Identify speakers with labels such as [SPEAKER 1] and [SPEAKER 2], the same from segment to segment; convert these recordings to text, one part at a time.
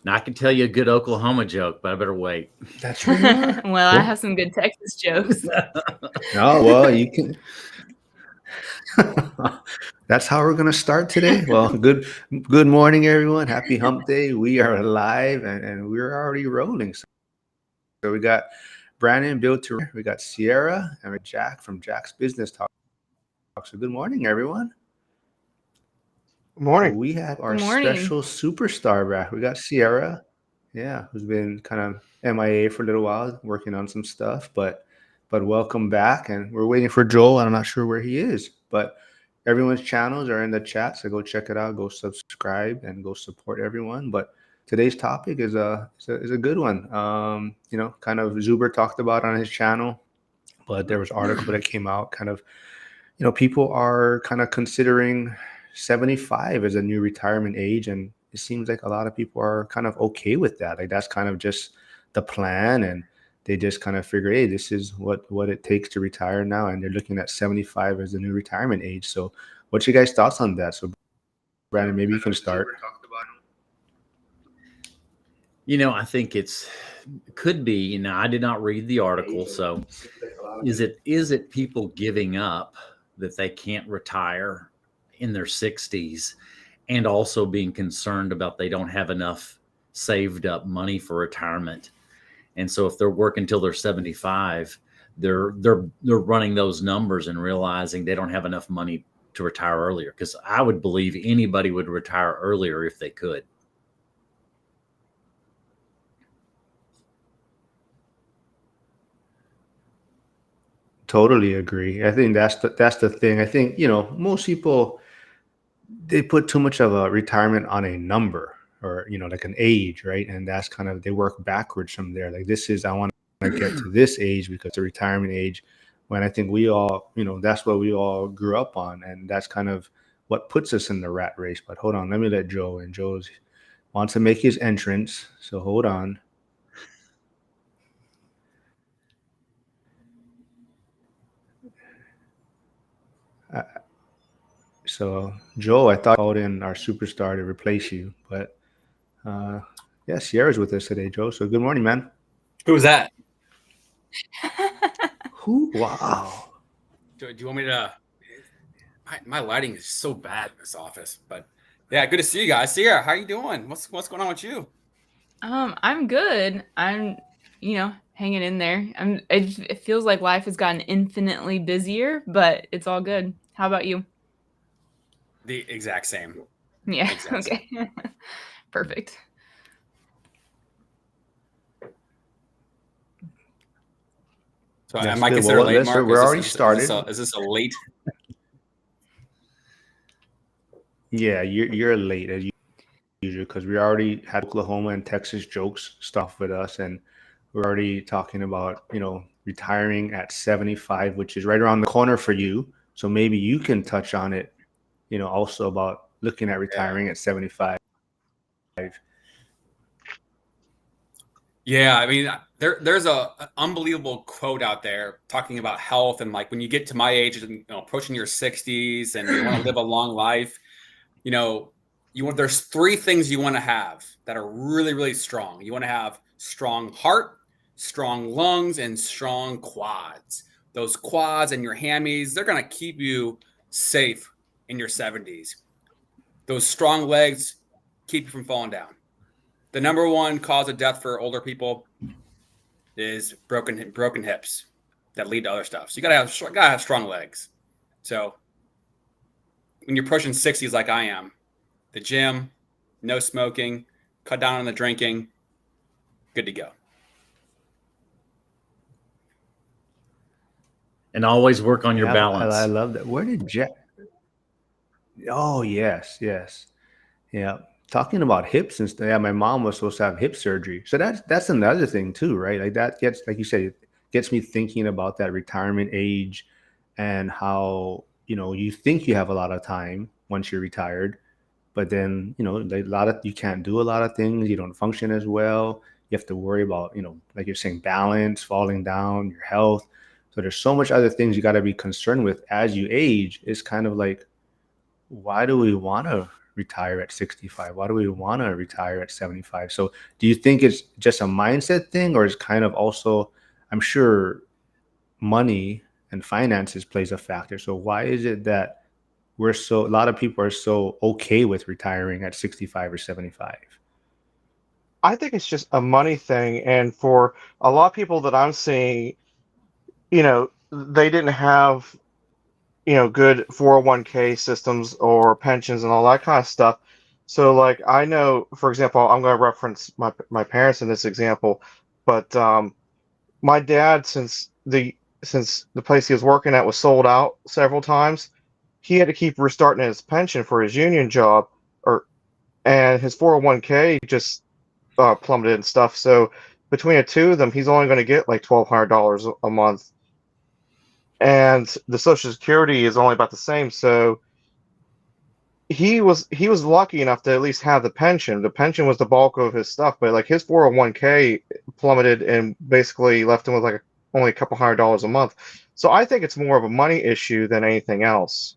[SPEAKER 1] Now I can tell you a good Oklahoma joke, but I better wait.
[SPEAKER 2] That's where you are?
[SPEAKER 3] Well, I
[SPEAKER 2] Cool.
[SPEAKER 3] have some good Texas jokes.
[SPEAKER 2] Oh, well, you can. That's how we're gonna start today. Well, good morning, everyone. Happy Hump Day. We are live and we're already rolling. So we got Brandon, Bill Tour, we got Sierra, and we got Jack from Jack's Business Talk. So good morning, everyone.
[SPEAKER 4] Good
[SPEAKER 2] So
[SPEAKER 4] morning.
[SPEAKER 2] we have our
[SPEAKER 3] Good morning.
[SPEAKER 2] special superstar back. We got Sierra, yeah, who's been kind of MIA for a little while, working on some stuff, but welcome back. And we're waiting for Joel. I'm not sure where he is, but everyone's channels are in the chat, so go check it out, go subscribe, and go support everyone. But today's topic is a good one. Kind of Zuber talked about on his channel, but there was an article that came out kind of, people are kind of considering 75 as a new retirement age, and it seems like a lot of people are kind of okay with that. Like that's kind of just the plan, and they just kind of figure, hey, this is what it takes to retire now, and they're looking at 75 as the new retirement age. So, what's your guys' thoughts on that? So, Brandon, maybe you can start.
[SPEAKER 1] I think could be. I did not read the article, so is it people giving up that they can't retire in their 60s, and also being concerned about they don't have enough saved up money for retirement, and so if they're working until they're 75, they're running those numbers and realizing they don't have enough money to retire earlier, because I would believe anybody would retire earlier if they could.
[SPEAKER 2] Totally agree. I think that's the thing. I think most people, they put too much of a retirement on a number, or like an age, right? And that's kind of, they work backwards from there. Like, this is, I want to get to this age because the retirement age, when I think we all, that's what we all grew up on, and that's kind of what puts us in the rat race. But hold on, let me let Joe in. Joe's wants to make his entrance, so hold on. uh, so Joe, I thought I called in our superstar to replace you, but uh yeah, Sierra's with us today, Joe. So good morning, man.
[SPEAKER 5] Who's that?
[SPEAKER 2] Who? Wow.
[SPEAKER 5] Do you want me to? My lighting is so bad in this office, but yeah, good to see you guys. Sierra, how you doing? What's going on with you?
[SPEAKER 3] I'm good. I'm, hanging in there. It feels like life has gotten infinitely busier, but it's all good. How about you?
[SPEAKER 5] The exact same.
[SPEAKER 3] Yeah.
[SPEAKER 5] Exact same.
[SPEAKER 3] Okay. Perfect.
[SPEAKER 5] So
[SPEAKER 2] That's
[SPEAKER 5] am I
[SPEAKER 2] good.
[SPEAKER 5] considered
[SPEAKER 2] Well,
[SPEAKER 5] late,
[SPEAKER 2] let's.
[SPEAKER 5] Mark?
[SPEAKER 2] We're already started.
[SPEAKER 5] Is this a late?
[SPEAKER 2] Yeah, you're late as usual, because we already had Oklahoma and Texas jokes stuff with us, and we're already talking about retiring at 75, which is right around the corner for you. So maybe you can touch on it, also about looking at retiring at 75.
[SPEAKER 5] Yeah, I mean, there's an unbelievable quote out there talking about health, and like when you get to my age, approaching your 60s, and you want to live a long life, there's three things you want to have that are really, really strong. You want to have strong heart, strong lungs, and strong quads. Those quads and your hammies, they're gonna keep you safe in your 70s. Those strong legs keep you from falling down. The number one cause of death for older people is broken hips that lead to other stuff. So you gotta have strong legs. So when you're pushing 60s like I am, the gym, no smoking, cut down on the drinking, good to go.
[SPEAKER 1] And always work on your
[SPEAKER 2] Yeah, I
[SPEAKER 1] balance.
[SPEAKER 2] love that. Where did Jack? Oh, yes, yes. Yeah. Talking about hips and stuff. Yeah, my mom was supposed to have hip surgery. So that's another thing too, right? Like that gets, like you said, it gets me thinking about that retirement age, and how, you think you have a lot of time once you're retired, but then, you can't do a lot of things, you don't function as well. You have to worry about, like you're saying, balance, falling down, your health. So there's so much other things you got to be concerned with as you age. It's kind of like, why do we want to retire at 65? Why do we want to retire at 75? So do you think it's just a mindset thing, or is kind of also, I'm sure money and finances plays a factor. So why is it that a lot of people are so okay with retiring at 65 or 75?
[SPEAKER 4] I think it's just a money thing. And for a lot of people that I'm seeing, they didn't have, good 401k systems or pensions and all that kind of stuff. So like I know, for example, I'm going to reference my parents in this example, but my dad, since the place he was working at was sold out several times, he had to keep restarting his pension for his union job, and his 401k just plummeted and stuff. So between the two of them, he's only going to get like $1,200 a month, and the Social Security is only about the same. So he was lucky enough to at least have the pension. The pension was the bulk of his stuff, but like his 401k plummeted and basically left him with like only a couple $100 a month. So I think it's more of a money issue than anything else.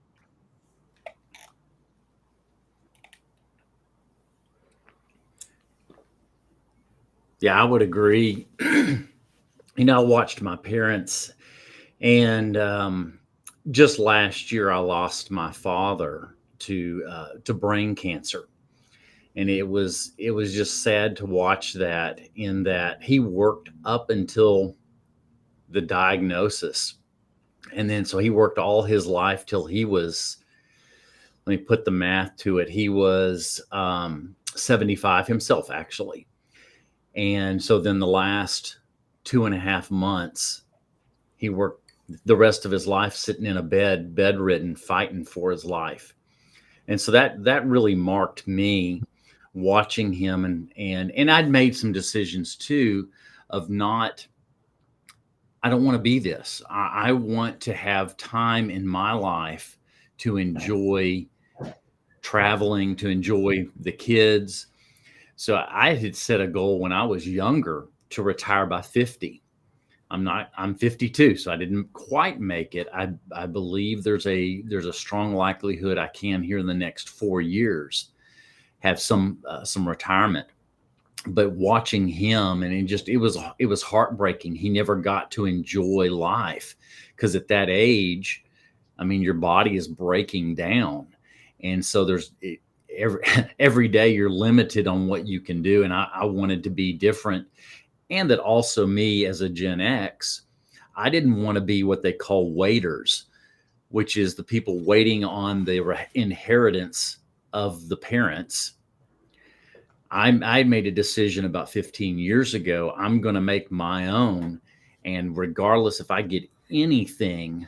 [SPEAKER 1] Yeah, I would agree. I watched my parents, and just last year I lost my father to brain cancer, and it was just sad to watch that. In that he worked up until the diagnosis, and then so he worked all his life till he was. Let me put the math to it. He was 75 himself, actually. And so then the last 2.5 months, he worked the rest of his life sitting in a bedridden, fighting for his life. And so that really marked me, watching him, and I'd made some decisions too of not, I don't want to be this. I want to have time in my life to enjoy traveling, to enjoy the kids. So I had set a goal when I was younger to retire by 50. I'm 52, so I didn't quite make it. I believe there's a strong likelihood I can here in the next 4 years have some retirement. But watching him, and it was heartbreaking. He never got to enjoy life because at that age, I mean, your body is breaking down, and so every day you're limited on what you can do. And I wanted to be different. And that also, me as a Gen X, I didn't want to be what they call waiters, which is the people waiting on the inheritance of the parents. I made a decision about 15 years ago. I'm going to make my own. And regardless if I get anything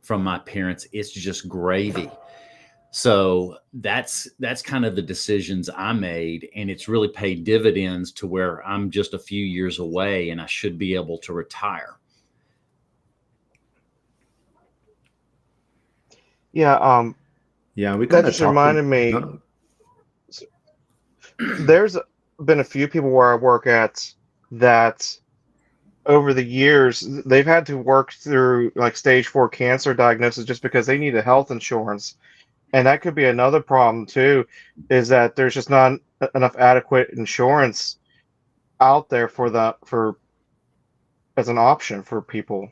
[SPEAKER 1] from my parents, it's just gravy. So that's kind of the decisions I made, and it's really paid dividends to where I'm just a few years away and I should be able to retire.
[SPEAKER 4] Yeah,
[SPEAKER 2] Yeah, we
[SPEAKER 4] that
[SPEAKER 2] kind of
[SPEAKER 4] just
[SPEAKER 2] talked.
[SPEAKER 4] reminded me.
[SPEAKER 2] No,
[SPEAKER 4] There's been a few people where I work at that over the years they've had to work through like stage 4 cancer diagnosis just because they need a health insurance. And that could be another problem too, is that there's just not enough adequate insurance out there for as an option for people.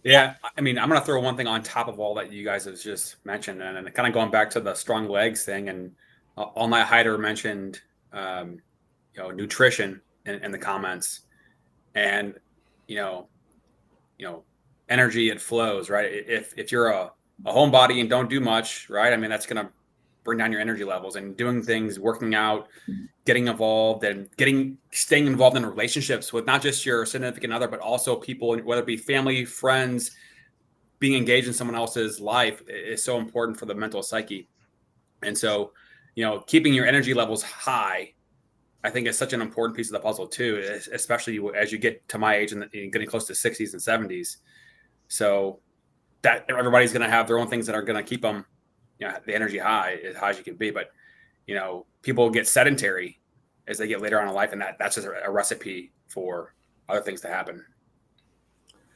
[SPEAKER 5] Yeah, I mean, I'm going to throw one thing on top of all that you guys have just mentioned, and kind of going back to the strong legs thing. And All Night Hider mentioned, nutrition in the comments, and you know, energy, it flows, right? If you're a homebody and don't do much, right? I mean, that's going to bring down your energy levels. And doing things, working out, getting involved, and staying involved in relationships with not just your significant other, but also people, whether it be family, friends, being engaged in someone else's life is so important for the mental psyche. And so, keeping your energy levels high, I think is such an important piece of the puzzle too, especially as you get to my age and getting close to 60s and 70s. So that everybody's going to have their own things that are going to keep them, the energy high as you can be. But, people get sedentary as they get later on in life, and that's just a recipe for other things to happen.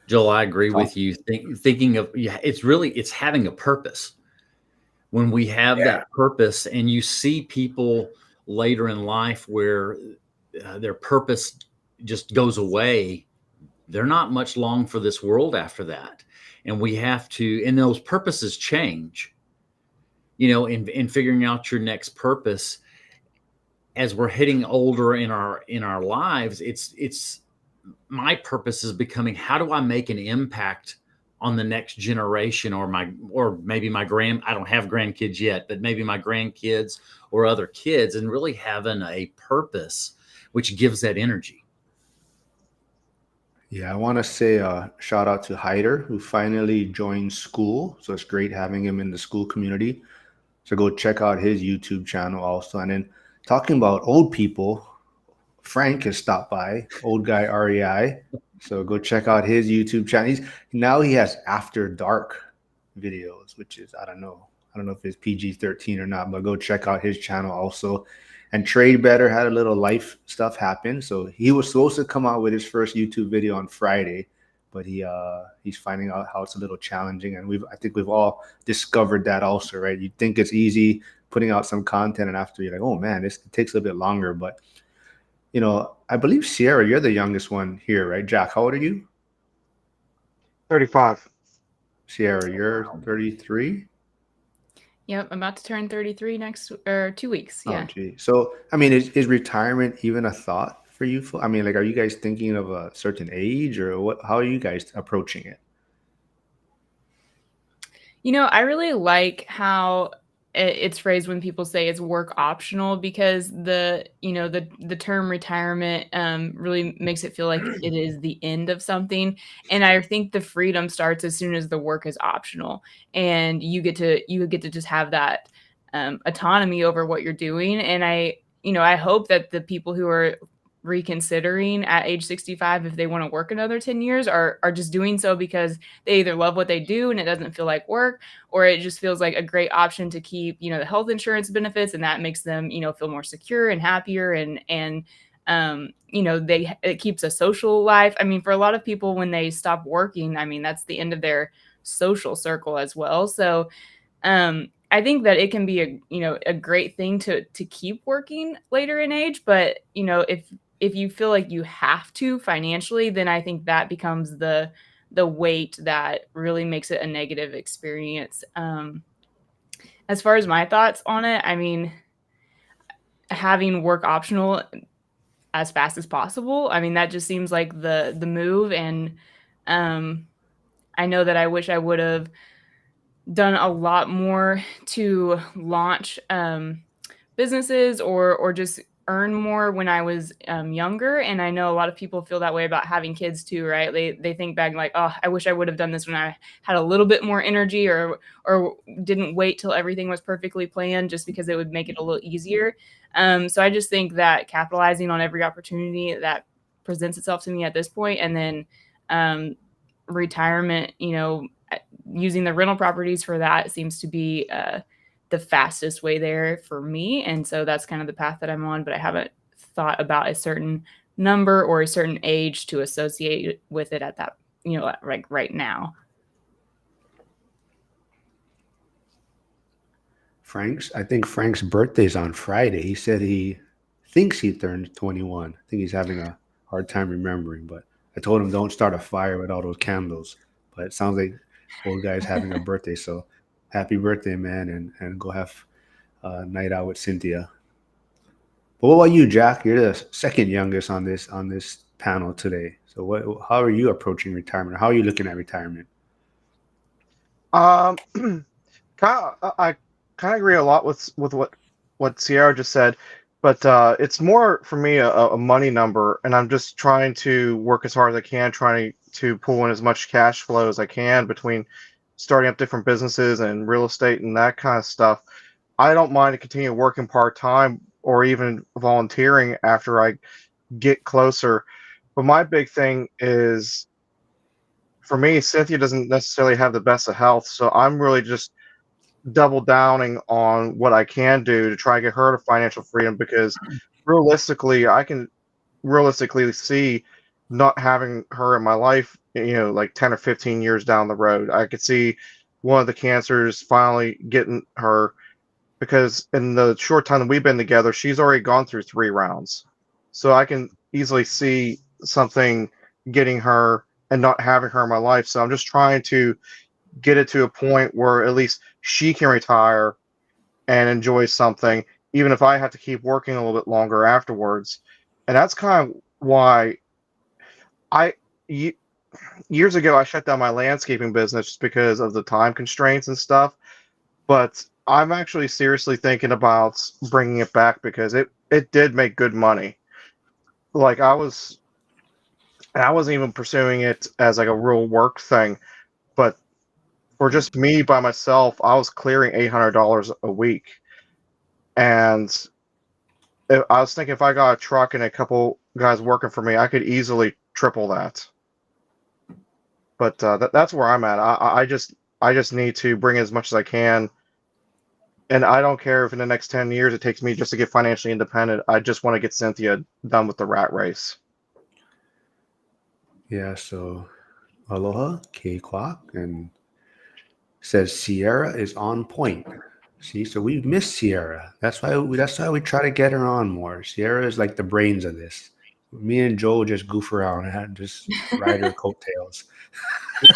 [SPEAKER 1] Joel, I agree with you. Thinking of, yeah, it's having a purpose. When we have that purpose, and you see people later in life where their purpose just goes away, they're not much long for this world after that. And we have to, and those purposes change, in figuring out your next purpose as we're hitting older in our lives. It's my purpose is becoming, how do I make an impact on the next generation, or maybe my I don't have grandkids yet, but maybe my grandkids or other kids, and really having a purpose which gives that energy.
[SPEAKER 2] Yeah, I want to say a shout out to Hyder, who finally joined school. So it's great having him in the school community. So go check out his YouTube channel also. And then talking about old people, Frank has stopped by, old guy REI. So go check out his YouTube channel. Now he has After Dark videos, which is, I don't know if it's PG-13 or not, but go check out his channel also. And Trade Better had a little life stuff happen. So he was supposed to come out with his first YouTube video on Friday, but he's finding out how it's a little challenging. And I think we've all discovered that also, right? You think it's easy putting out some content, and after you're like, oh man, it takes a little bit longer. But I believe Sierra, you're the youngest one here, right? Jack, how old are you?
[SPEAKER 4] 35.
[SPEAKER 2] Sierra, you're 33.
[SPEAKER 3] Yep, I'm about to turn 33 next 2 weeks. Yeah.
[SPEAKER 2] Oh, gee. So, I mean, is retirement even a thought for you? I mean, like, are you guys thinking of a certain age, or what? How are you guys approaching it?
[SPEAKER 3] I really like how it's phrased when people say it's work optional, because the term retirement really makes it feel like it is the end of something. And I think the freedom starts as soon as the work is optional, and you get to just have that autonomy over what you're doing. And I hope that the people who are reconsidering at age 65, if they want to work another 10 years, are just doing so because they either love what they do and it doesn't feel like work, or it just feels like a great option to keep, the health insurance benefits, and that makes them, feel more secure and happier, and it keeps a social life. I mean, for a lot of people, when they stop working, I mean, that's the end of their social circle as well. So I think that it can be a great thing to keep working later in age, but if you feel like you have to financially, then I think that becomes the weight that really makes it a negative experience. As far as my thoughts on it, I mean, having work optional as fast as possible, I mean, that just seems like the move. And I know that I wish I would have done a lot more to launch businesses or just earn more when I was younger. And I know a lot of people feel that way about having kids too, right? They think back like, oh, I wish I would have done this when I had a little bit more energy, or didn't wait till everything was perfectly planned, just because it would make it a little easier. So I just think that capitalizing on every opportunity that presents itself to me at this point, and then retirement, using the rental properties for that seems to be the fastest way there for me. And so that's kind of the path that I'm on, but I haven't thought about a certain number or a certain age to associate with it at that, like right now.
[SPEAKER 2] I think Frank's birthday's on Friday. He said he thinks he turned 21. I think he's having a hard time remembering, but I told him don't start a fire with all those candles. But it sounds like old guy's having a birthday. So happy birthday, man, and go have a night out with Cynthia. But what about you, Jack? You're the second youngest on this panel today. So how are you approaching retirement? How are you looking at retirement?
[SPEAKER 4] I kind of agree a lot with what Sierra just said, but it's more for me a money number, and I'm just trying to work as hard as I can, trying to pull in as much cash flow as I can between starting up different businesses and real estate and that kind of stuff. I don't mind to continue working part-time or even volunteering after I get closer. But my big thing is, for me, Cynthia doesn't necessarily have the best of health, so I'm really just double downing on what I can do to try to get her to financial freedom, because realistically, I can realistically see not having her in my life, like 10 or 15 years down the road. I could see one of the cancers finally getting her, because in the short time that we've been together, she's already gone through 3 rounds. So I can easily see something getting her and not having her in my life. So I'm just trying to get it to a point where at least she can retire and enjoy something, even if I have to keep working a little bit longer afterwards. And that's kind of why I years ago I shut down my landscaping business just because of the time constraints and stuff. But I'm actually seriously thinking about bringing it back because it did make good money. Like I wasn't even pursuing it as like a real work thing, but for just me by myself, I was clearing $800 a week. And I was thinking if I got a truck and a couple guys working for me, I could easily triple that. But that's where I'm at. I just need to bring as much as I can, and I don't care if in the next 10 years it takes me just to get financially independent. I just want to get Cynthia done with the rat race.
[SPEAKER 2] Yeah, so aloha, K-Quack, and says Sierra is on point. See, so we've missed Sierra. That's why we try to get her on more. Sierra is like the brains of this. Me and Joel just goof around and just ride her coattails.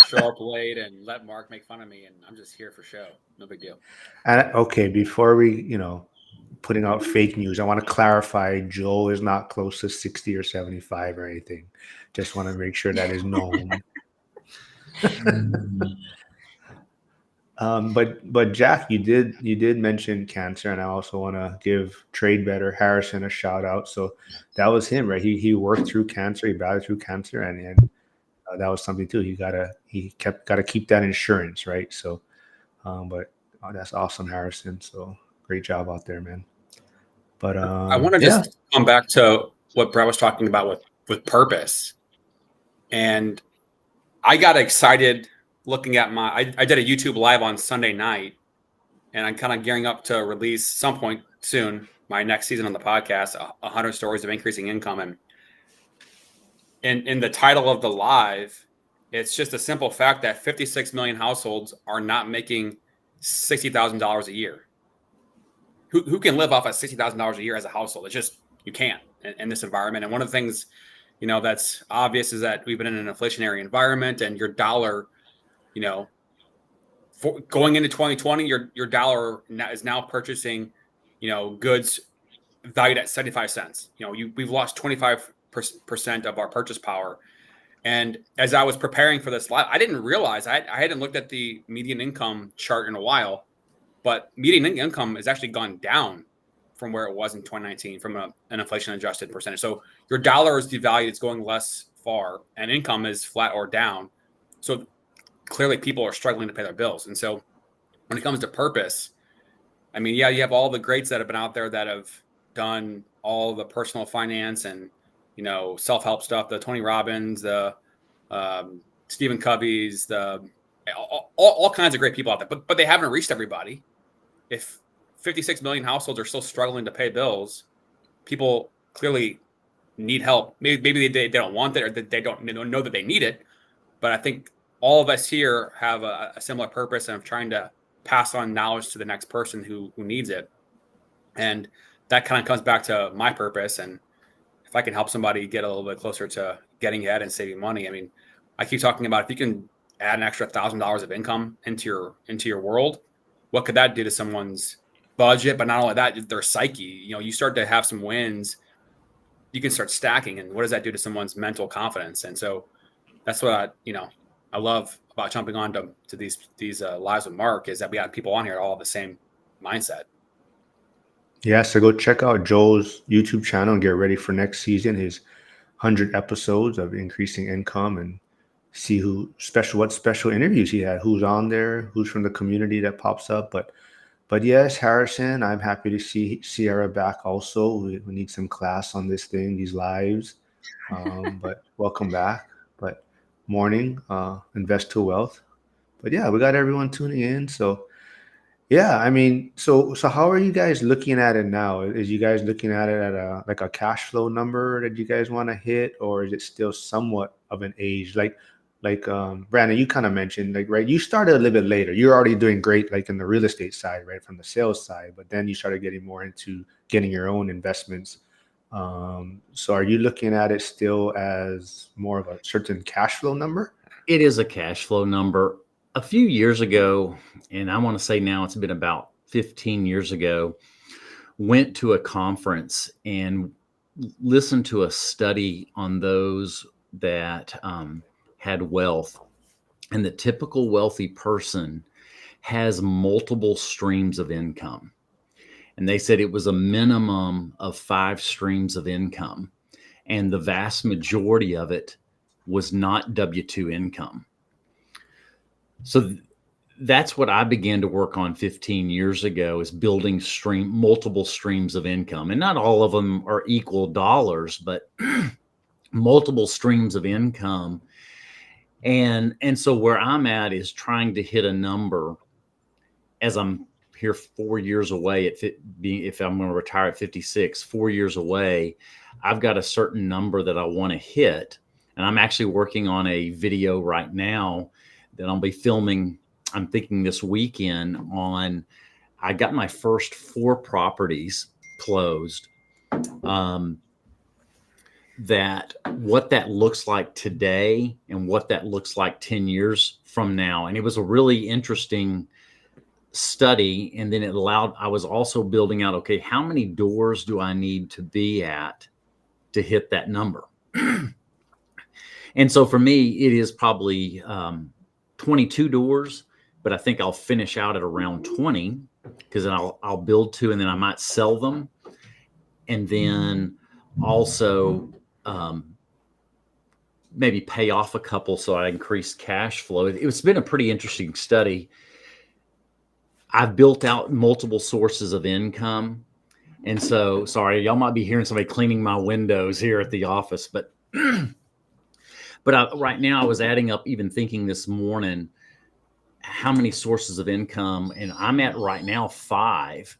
[SPEAKER 5] Show up late and let Mark make fun of me, and I'm just here for show. No big deal.
[SPEAKER 2] And okay, before we, putting out fake news, I want to clarify Joel is not close to 60 or 75 or anything. Just want to make sure that is known. But Jack, you did mention cancer, and I also want to give Trade Better Harrison a shout out. So that was him, right? He worked through cancer, he battled through cancer, and that was something too. He gotta keep that insurance, right? So, but that's awesome, Harrison. So great job out there, man. But
[SPEAKER 5] I want to just come back to what Brett was talking about with purpose, and I got excited looking at I did a YouTube live on Sunday night, and I'm kind of gearing up to release some point soon my next season on the podcast, 100 Stories of Increasing Income. And in the title of the live, it's just a simple fact that 56 million households are not making $60,000 a year. Who can live off of $60,000 a year as a household? It's just, you can't in this environment. And one of the things, that's obvious is that we've been in an inflationary environment, and your dollar, for going into 2020, your dollar is now purchasing, goods valued at 75 cents. We've lost 25% of our purchase power. And as I was preparing for this live, I didn't realize I hadn't looked at the median income chart in a while, but median income has actually gone down from where it was in 2019 from an inflation adjusted percentage. So your dollar is devalued, it's going less far, and income is flat or down. So clearly people are struggling to pay their bills. And so when it comes to purpose, I mean, yeah, you have all the greats that have been out there that have done all the personal finance and, self-help stuff, the Tony Robbins, the Stephen Covey's, all kinds of great people out there, but they haven't reached everybody. If 56 million households are still struggling to pay bills, people clearly need help. Maybe they don't want it, or they don't know that they need it. But I think all of us here have a similar purpose of trying to pass on knowledge to the next person who needs it. And that kind of comes back to my purpose. And if I can help somebody get a little bit closer to getting ahead and saving money, I mean, I keep talking about if you can add an extra $1,000 of income into your world, what could that do to someone's budget? But not only that, their psyche. You start to have some wins, you can start stacking, and what does that do to someone's mental confidence? And so that's what I love about jumping on to these lives with Mark, is that we have people on here all the same mindset.
[SPEAKER 2] Yeah, so go check out Joel's YouTube channel and get ready for next season, his 100 episodes of Increasing Income, and see what special interviews he had, who's on there, who's from the community that pops up. But yes, Harrison, I'm happy to see Sierra back also. We need some class on this thing, these lives. But welcome back. But morning, invest to wealth. But yeah, we got everyone tuning in. So Yeah, I mean, so how are you guys looking at it now? Is you guys looking at it at a like a cash flow number that you guys want to hit, or is it still somewhat of an age? Like Brandon, you kind of mentioned, like, right, you started a little bit later. You're already doing great, like in the real estate side, right, from the sales side, but then you started getting more into getting your own investments. So are you looking at it still as more of a certain cash flow number?
[SPEAKER 1] It is a cash flow number. A few years ago, and I want to say now it's been about 15 years ago, went to a conference and listened to a study on those that had wealth. And the typical wealthy person has multiple streams of income. And they said it was a minimum of 5 streams of income. And the vast majority of it was not W-2 income. So that's what I began to work on 15 years ago, is building multiple streams of income. And not all of them are equal dollars, but multiple streams of income. And so where I'm at is trying to hit a number, as I'm here 4 years away if I'm going to retire at 56, 4 years away, I've got a certain number that I want to hit. And I'm actually working on a video right now that I'll be filming, I'm thinking this weekend, on, I got my first 4 properties closed. That what that looks like today and what that looks like 10 years from now. And it was a really interesting study. And then it allowed, I was also building out, okay, how many doors do I need to be at to hit that number? And so for me, it is probably 22 doors, but I think I'll finish out at around 20, because then I'll build 2 and then I might sell them. And then also maybe pay off a couple so I increase cash flow. It's been a pretty interesting study. I've built out multiple sources of income. And so, sorry, y'all might be hearing somebody cleaning my windows here at the office, but right now I was adding up, even thinking this morning, how many sources of income, and I'm at right now 5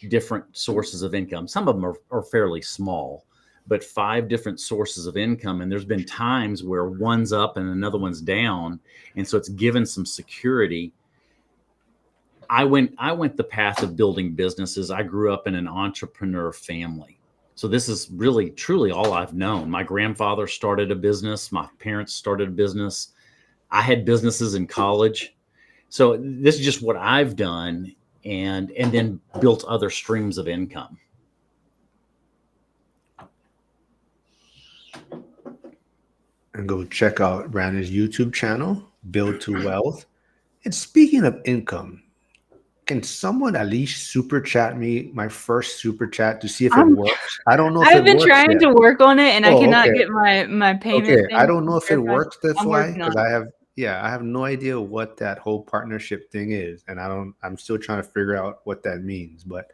[SPEAKER 1] different sources of income. Some of them are fairly small, but 5 different sources of income. And there's been times where one's up and another one's down. And so it's given some security. I went the path of building businesses. I grew up in an entrepreneur family. So this is really, truly all I've known. My grandfather started a business. My parents started a business. I had businesses in college. So this is just what I've done, and then built other streams of income.
[SPEAKER 2] And go check out Brandon's YouTube channel, Build to Wealth. And speaking of income, can someone at least super chat me my first super chat to see if it works? I don't know if
[SPEAKER 3] I've been
[SPEAKER 2] works
[SPEAKER 3] trying
[SPEAKER 2] yet.
[SPEAKER 3] to work on it, and I cannot
[SPEAKER 2] Okay.
[SPEAKER 3] get my payment.
[SPEAKER 2] Okay, I
[SPEAKER 3] thing
[SPEAKER 2] don't know if it
[SPEAKER 3] verified.
[SPEAKER 2] works. That's
[SPEAKER 3] I'm
[SPEAKER 2] why,
[SPEAKER 3] working on
[SPEAKER 2] because
[SPEAKER 3] it.
[SPEAKER 2] I have no idea what that whole partnership thing is, and I'm still trying to figure out what that means. But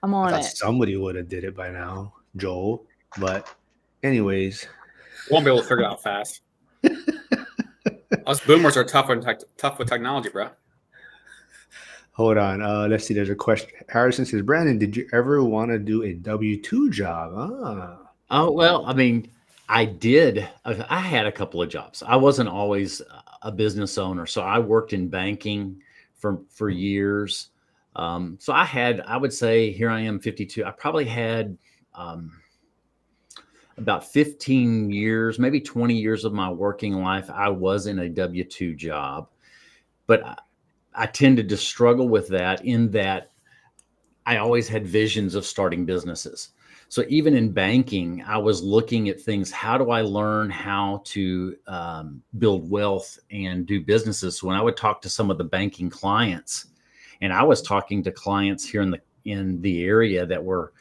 [SPEAKER 3] I'm
[SPEAKER 2] I
[SPEAKER 3] on
[SPEAKER 2] thought
[SPEAKER 3] it.
[SPEAKER 2] somebody would have did it by now, Joel. But anyways,
[SPEAKER 5] Won't be able to figure it out fast. Us boomers are tough with technology, bro.
[SPEAKER 2] hold on. Let's see. There's a question. Harrison says, Brandon, did you ever want to do a W-2 job?
[SPEAKER 1] Oh, well, I mean, I did. I had a couple of jobs. I wasn't always a business owner. So I worked in banking for years. So I would say, here I am, 52. I probably had about 15 years, maybe 20 years of my working life, I was in a W-2 job. But I tended to struggle with that, in that I always had visions of starting businesses. So even in banking, I was looking at things. How do I learn how to build wealth and do businesses? So when I would talk to some of the banking clients, and I was talking to clients here in the area that were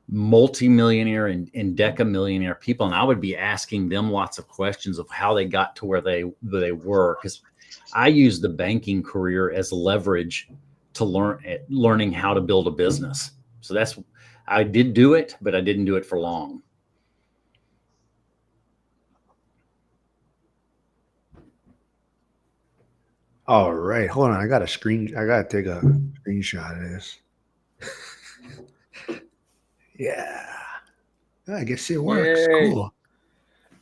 [SPEAKER 1] multimillionaire and decamillionaire people, and I would be asking them lots of questions of how they got to where they were, because I used the banking career as leverage to learning how to build a business. So I did do it, but I didn't do it for long.
[SPEAKER 2] All right, hold on. I gotta take a screenshot of this. Yeah, I guess it works.
[SPEAKER 5] Yay.
[SPEAKER 2] Cool.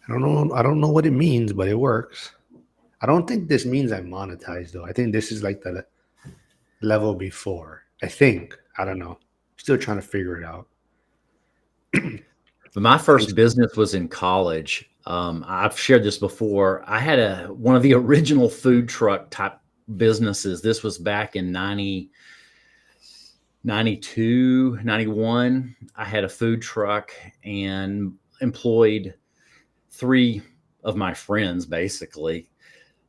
[SPEAKER 2] I don't know what it means, but it works. I don't think this means I'm monetized though. I think this is like the level before. I think. I don't know. Still trying to figure it out.
[SPEAKER 1] But my first business was in college. I've shared this before. I had one of the original food truck type businesses. This was back in 92, 91. I had a food truck and employed 3 of my friends basically.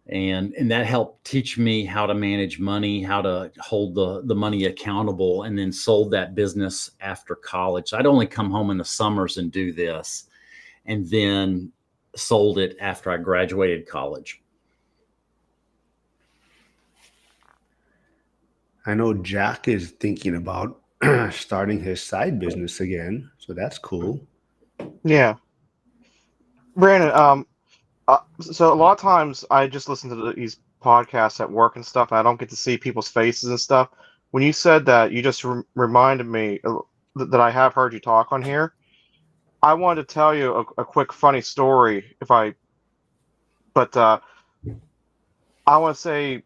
[SPEAKER 1] And that helped teach me how to manage money, how to hold the money accountable, and then sold that business after college. So I'd only come home in the summers and do this, and then sold it after I graduated college.
[SPEAKER 2] I know Jack is thinking about starting his side business again, so that's cool.
[SPEAKER 4] Yeah, Brandon. So a lot of times I just listen to these podcasts at work and stuff, and I don't get to see people's faces and stuff. When you said that, you just reminded me that I have heard you talk on here. I wanted to tell you a quick funny story, but I want to say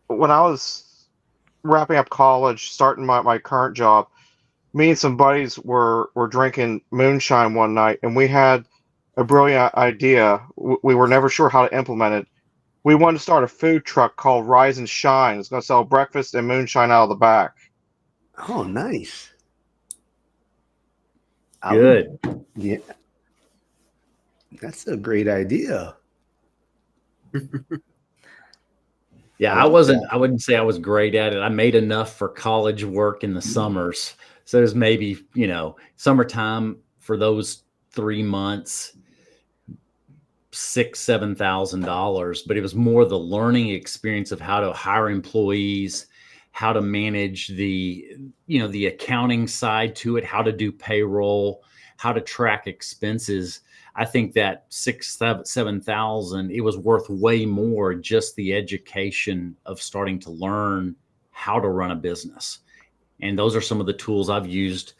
[SPEAKER 4] when I was wrapping up college, starting my current job, me and some buddies were drinking moonshine one night, and we had a brilliant idea. We were never sure how to implement it. We wanted to start a food truck called Rise and Shine. It's going to sell breakfast and moonshine out of the back.
[SPEAKER 2] Oh, nice.
[SPEAKER 1] Good.
[SPEAKER 2] Yeah. That's a great idea.
[SPEAKER 1] Yeah, I wouldn't say I was great at it. I made enough for college work in the summers. So it was maybe, summertime for those 3 months, $6,000-$7,000, but it was more the learning experience of how to hire employees, how to manage the accounting side to it, how to do payroll, how to track expenses. I think that $6,000-$7,000, it was worth way more just the education of starting to learn how to run a business. And those are some of the tools I've used.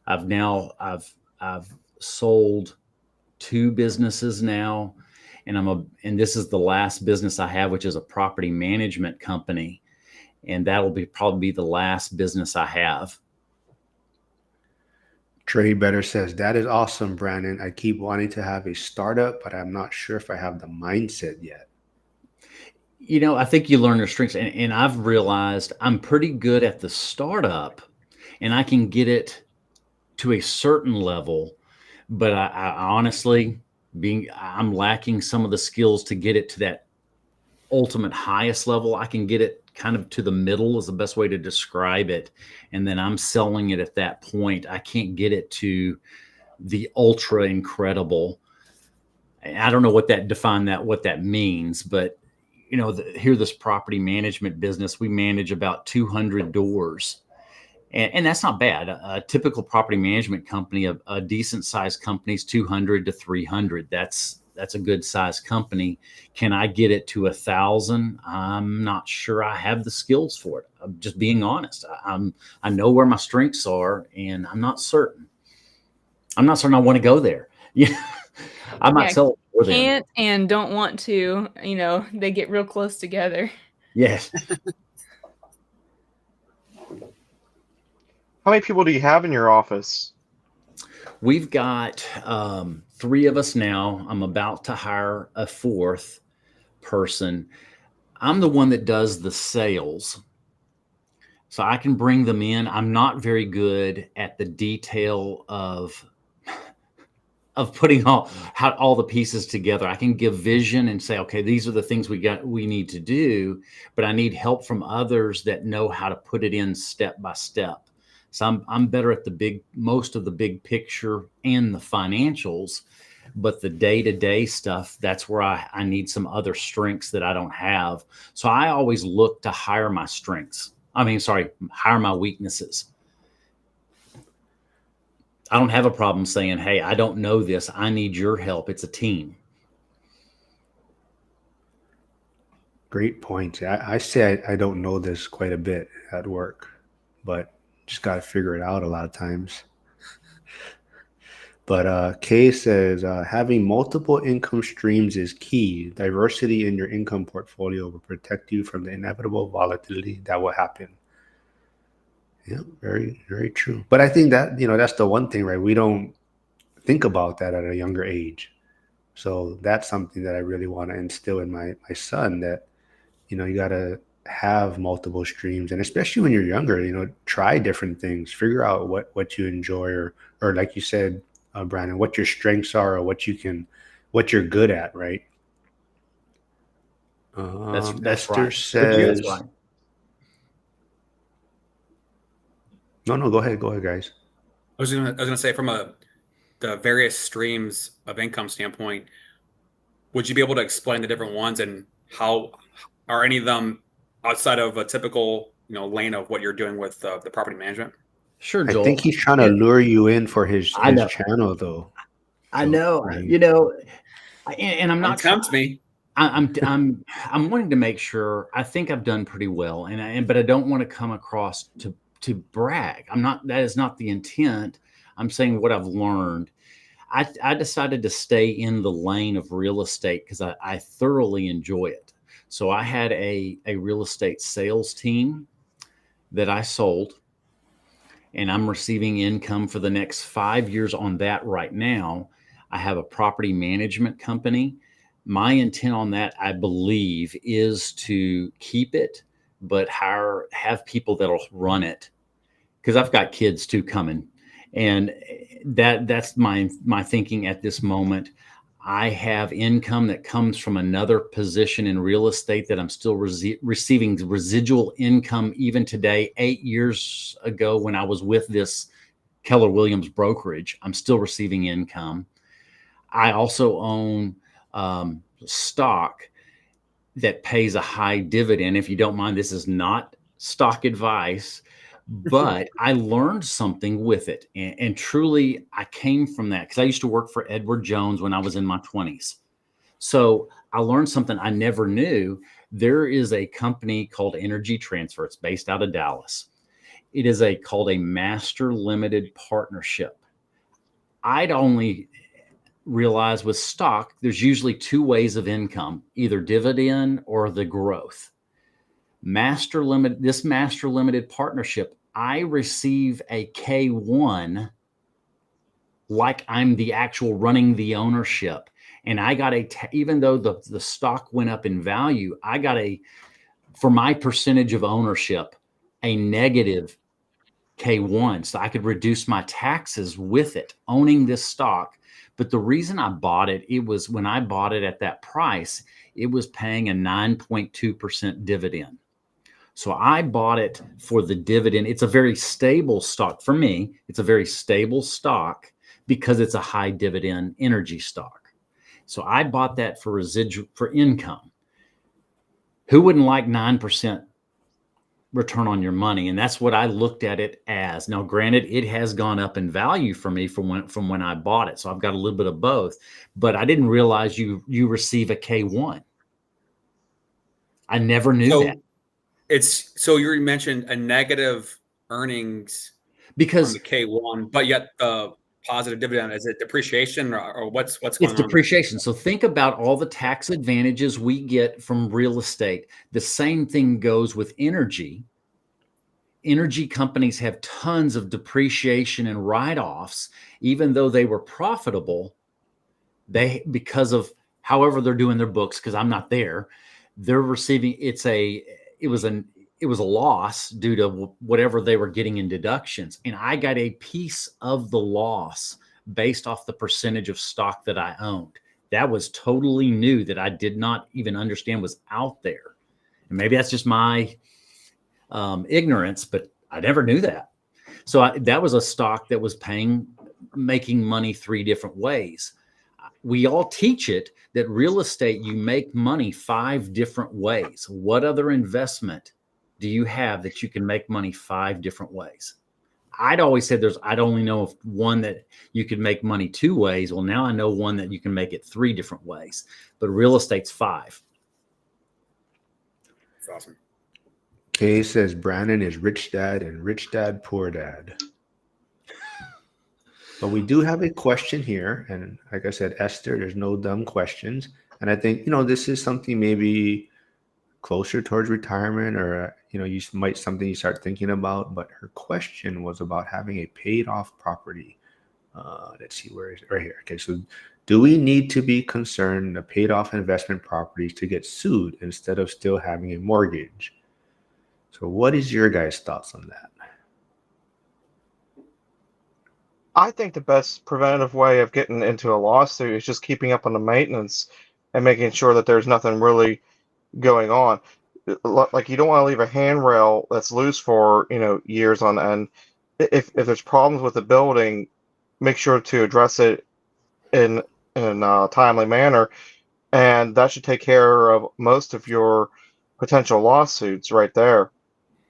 [SPEAKER 1] I've sold 2 businesses now, and this is the last business I have, which is a property management company, and that'll probably be the last business I have.
[SPEAKER 2] Trey Better says, that is awesome, Brandon. I keep wanting to have a startup, but I'm not sure if I have the mindset yet.
[SPEAKER 1] I think you learn your strengths, and I've realized I'm pretty good at the startup, and I can get it to a certain level, but I honestly, I'm lacking some of the skills to get it to that ultimate highest level. I can get it kind of to the middle is the best way to describe it. And then I'm selling it at that point. I can't get it to the ultra incredible. I don't know what that means, but here, this property management business, we manage about 200 doors. And that's not bad. A typical property management company, a decent sized company is 200 to 300. That's a good sized company. Can I get it to 1,000? I'm not sure I have the skills for it. I'm just being honest. I know where my strengths are, and I'm not certain. I want to go there. I might sell it for them.
[SPEAKER 3] Can't and don't want to. They get real close together.
[SPEAKER 1] Yes.
[SPEAKER 4] How many people do you have in your office?
[SPEAKER 1] We've got 3 of us now. I'm about to hire a 4th person. I'm the one that does the sales, so I can bring them in. I'm not very good at the detail of putting all the pieces together. I can give vision and say, okay, these are the things we need to do, but I need help from others that know how to put it in step by step. So I'm better at most of the big picture and the financials, but the day-to-day stuff, that's where I need some other strengths that I don't have. So I always look to hire my hire my weaknesses. I don't have a problem saying, hey, I don't know this. I need your help. It's a team.
[SPEAKER 2] Great point. I say I don't know this quite a bit at work, but just got to figure it out a lot of times. But Kay says having multiple income streams is key. Diversity in your income portfolio will protect you from the inevitable volatility that will happen. Yeah, very, very true. But I think that, that's the one thing, right? We don't think about that at a younger age. So that's something that I really want to instill in my son, that, you got to have multiple streams. And especially when you're younger, try different things, figure out what you enjoy, or like you said, Brandon, what your strengths are, or what you're good at, right?
[SPEAKER 1] That's
[SPEAKER 2] Esther
[SPEAKER 1] right.
[SPEAKER 2] says,
[SPEAKER 1] That's right.
[SPEAKER 2] No, go ahead, guys.
[SPEAKER 5] I was gonna say, from the various streams of income standpoint, would you be able to explain the different ones, and how are any of them outside of a typical lane of what you're doing with the property management?
[SPEAKER 1] Sure,
[SPEAKER 2] I
[SPEAKER 1] Joel.
[SPEAKER 2] think he's trying to lure you in for his
[SPEAKER 1] know.
[SPEAKER 2] channel, though.
[SPEAKER 1] I
[SPEAKER 2] So,
[SPEAKER 1] know, and I'm
[SPEAKER 5] Don't
[SPEAKER 1] not
[SPEAKER 5] tempt me.
[SPEAKER 1] I'm wanting to make sure. I think I've done pretty well, but I don't want to come across to brag. I'm not. That is not the intent. I'm saying what I've learned. I decided to stay in the lane of real estate because I thoroughly enjoy it. So I had a real estate sales team that I sold, and I'm receiving income for the next 5 years on that right now. I have a property management company. My intent on that, I believe, is to keep it, but have people that'll run it, because I've got kids too coming, and that's my thinking at this moment. I have income that comes from another position in real estate that I'm still receiving residual income even today. 8 years ago, when I was with this Keller Williams brokerage, I'm still receiving income. I also own stock that pays a high dividend. If you don't mind, this is not stock advice, but I learned something with it. And truly, I came from that because I used to work for Edward Jones when I was in my 20s. So I learned something I never knew. There is a company called Energy Transfer. It's based out of Dallas. It is called a master limited partnership. I'd only realized with stock, there's usually two ways of income, either dividend or the growth. This master limited partnership, I receive a K1 like I'm the actual running the ownership. And I got even though the stock went up in value, I got for my percentage of ownership, a negative K1. So I could reduce my taxes with it, owning this stock. But the reason I bought it, was when I bought it at that price, it was paying a 9.2% dividend. So I bought it for the dividend. It's a very stable stock for me. It's a very stable stock because it's a high dividend energy stock. So I bought that for income. Who wouldn't like 9% return on your money? And that's what I looked at it as. Now, granted, it has gone up in value for me from when I bought it. So I've got a little bit of both, but I didn't realize you receive a K1. I never knew that.
[SPEAKER 5] So you mentioned a negative earnings
[SPEAKER 1] because
[SPEAKER 5] from the K1, but yet positive dividend. Is it depreciation or what's going on?
[SPEAKER 1] It's depreciation. So think about all the tax advantages we get from real estate. The same thing goes with energy. Energy companies have tons of depreciation and write-offs, even though they were profitable. Because of however they're doing their books, because I'm not there, they're receiving it was a loss due to whatever they were getting in deductions. And I got a piece of the loss based off the percentage of stock that I owned. That was totally new, that I did not even understand was out there. And maybe that's just my ignorance, but I never knew that. So that was a stock that was making money 3 different ways. We all teach it that real estate, you make money 5 different ways. What other investment do you have that you can make money 5 different ways? I'd always said I'd only know of one that you could make money 2 ways. Well, now I know one that you can make it 3 different ways, but real estate's 5.
[SPEAKER 5] That's awesome.
[SPEAKER 2] Kay says Brandon is rich dad and rich dad, poor dad. But we do have a question here. And like I said, Esther, there's no dumb questions. And I think, this is something maybe closer towards retirement or, you might something you start thinking about. But her question was about having a paid off property. Let's see, where is it? Right here. Okay, so do we need to be concerned of paid off investment properties to get sued instead of still having a mortgage? So what is your guys' thoughts on that?
[SPEAKER 4] I think the best preventative way of getting into a lawsuit is just keeping up on the maintenance and making sure that there's nothing really going on. Like you don't want to leave a handrail that's loose for years on end. If there's problems with the building, make sure to address it in a timely manner, and that should take care of most of your potential lawsuits right there.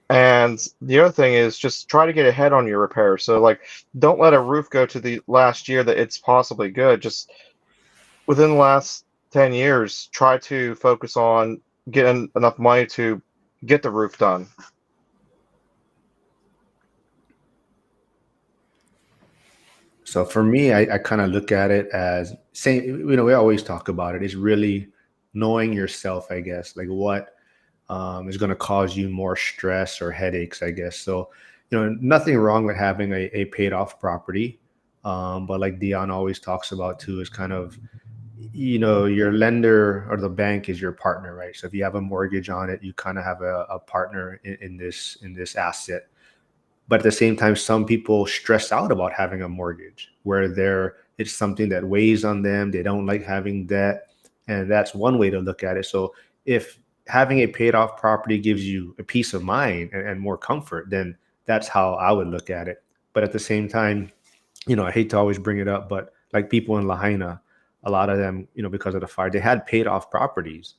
[SPEAKER 4] And the other thing is just try to get ahead on your repairs. So like, don't let a roof go to the last year that it's possibly good. Just within the last 10 years, try to focus on getting enough money to get the roof done.
[SPEAKER 2] So for me, I kind of look at it as same, we always talk about it. It's really knowing yourself, I guess, like what is going to cause you more stress or headaches, I guess. So, nothing wrong with having a paid off property. But like Dion always talks about too, is kind of, your lender or the bank is your partner, right? So if you have a mortgage on it, you kind of have a partner in this asset. But at the same time, some people stress out about having a mortgage where it's something that weighs on them. They don't like having debt. And that's one way to look at it. So if having a paid off property gives you a peace of mind and more comfort, then that's how I would look at it. But at the same time, I hate to always bring it up, but like people in Lahaina, a lot of them, because of the fire, they had paid off properties.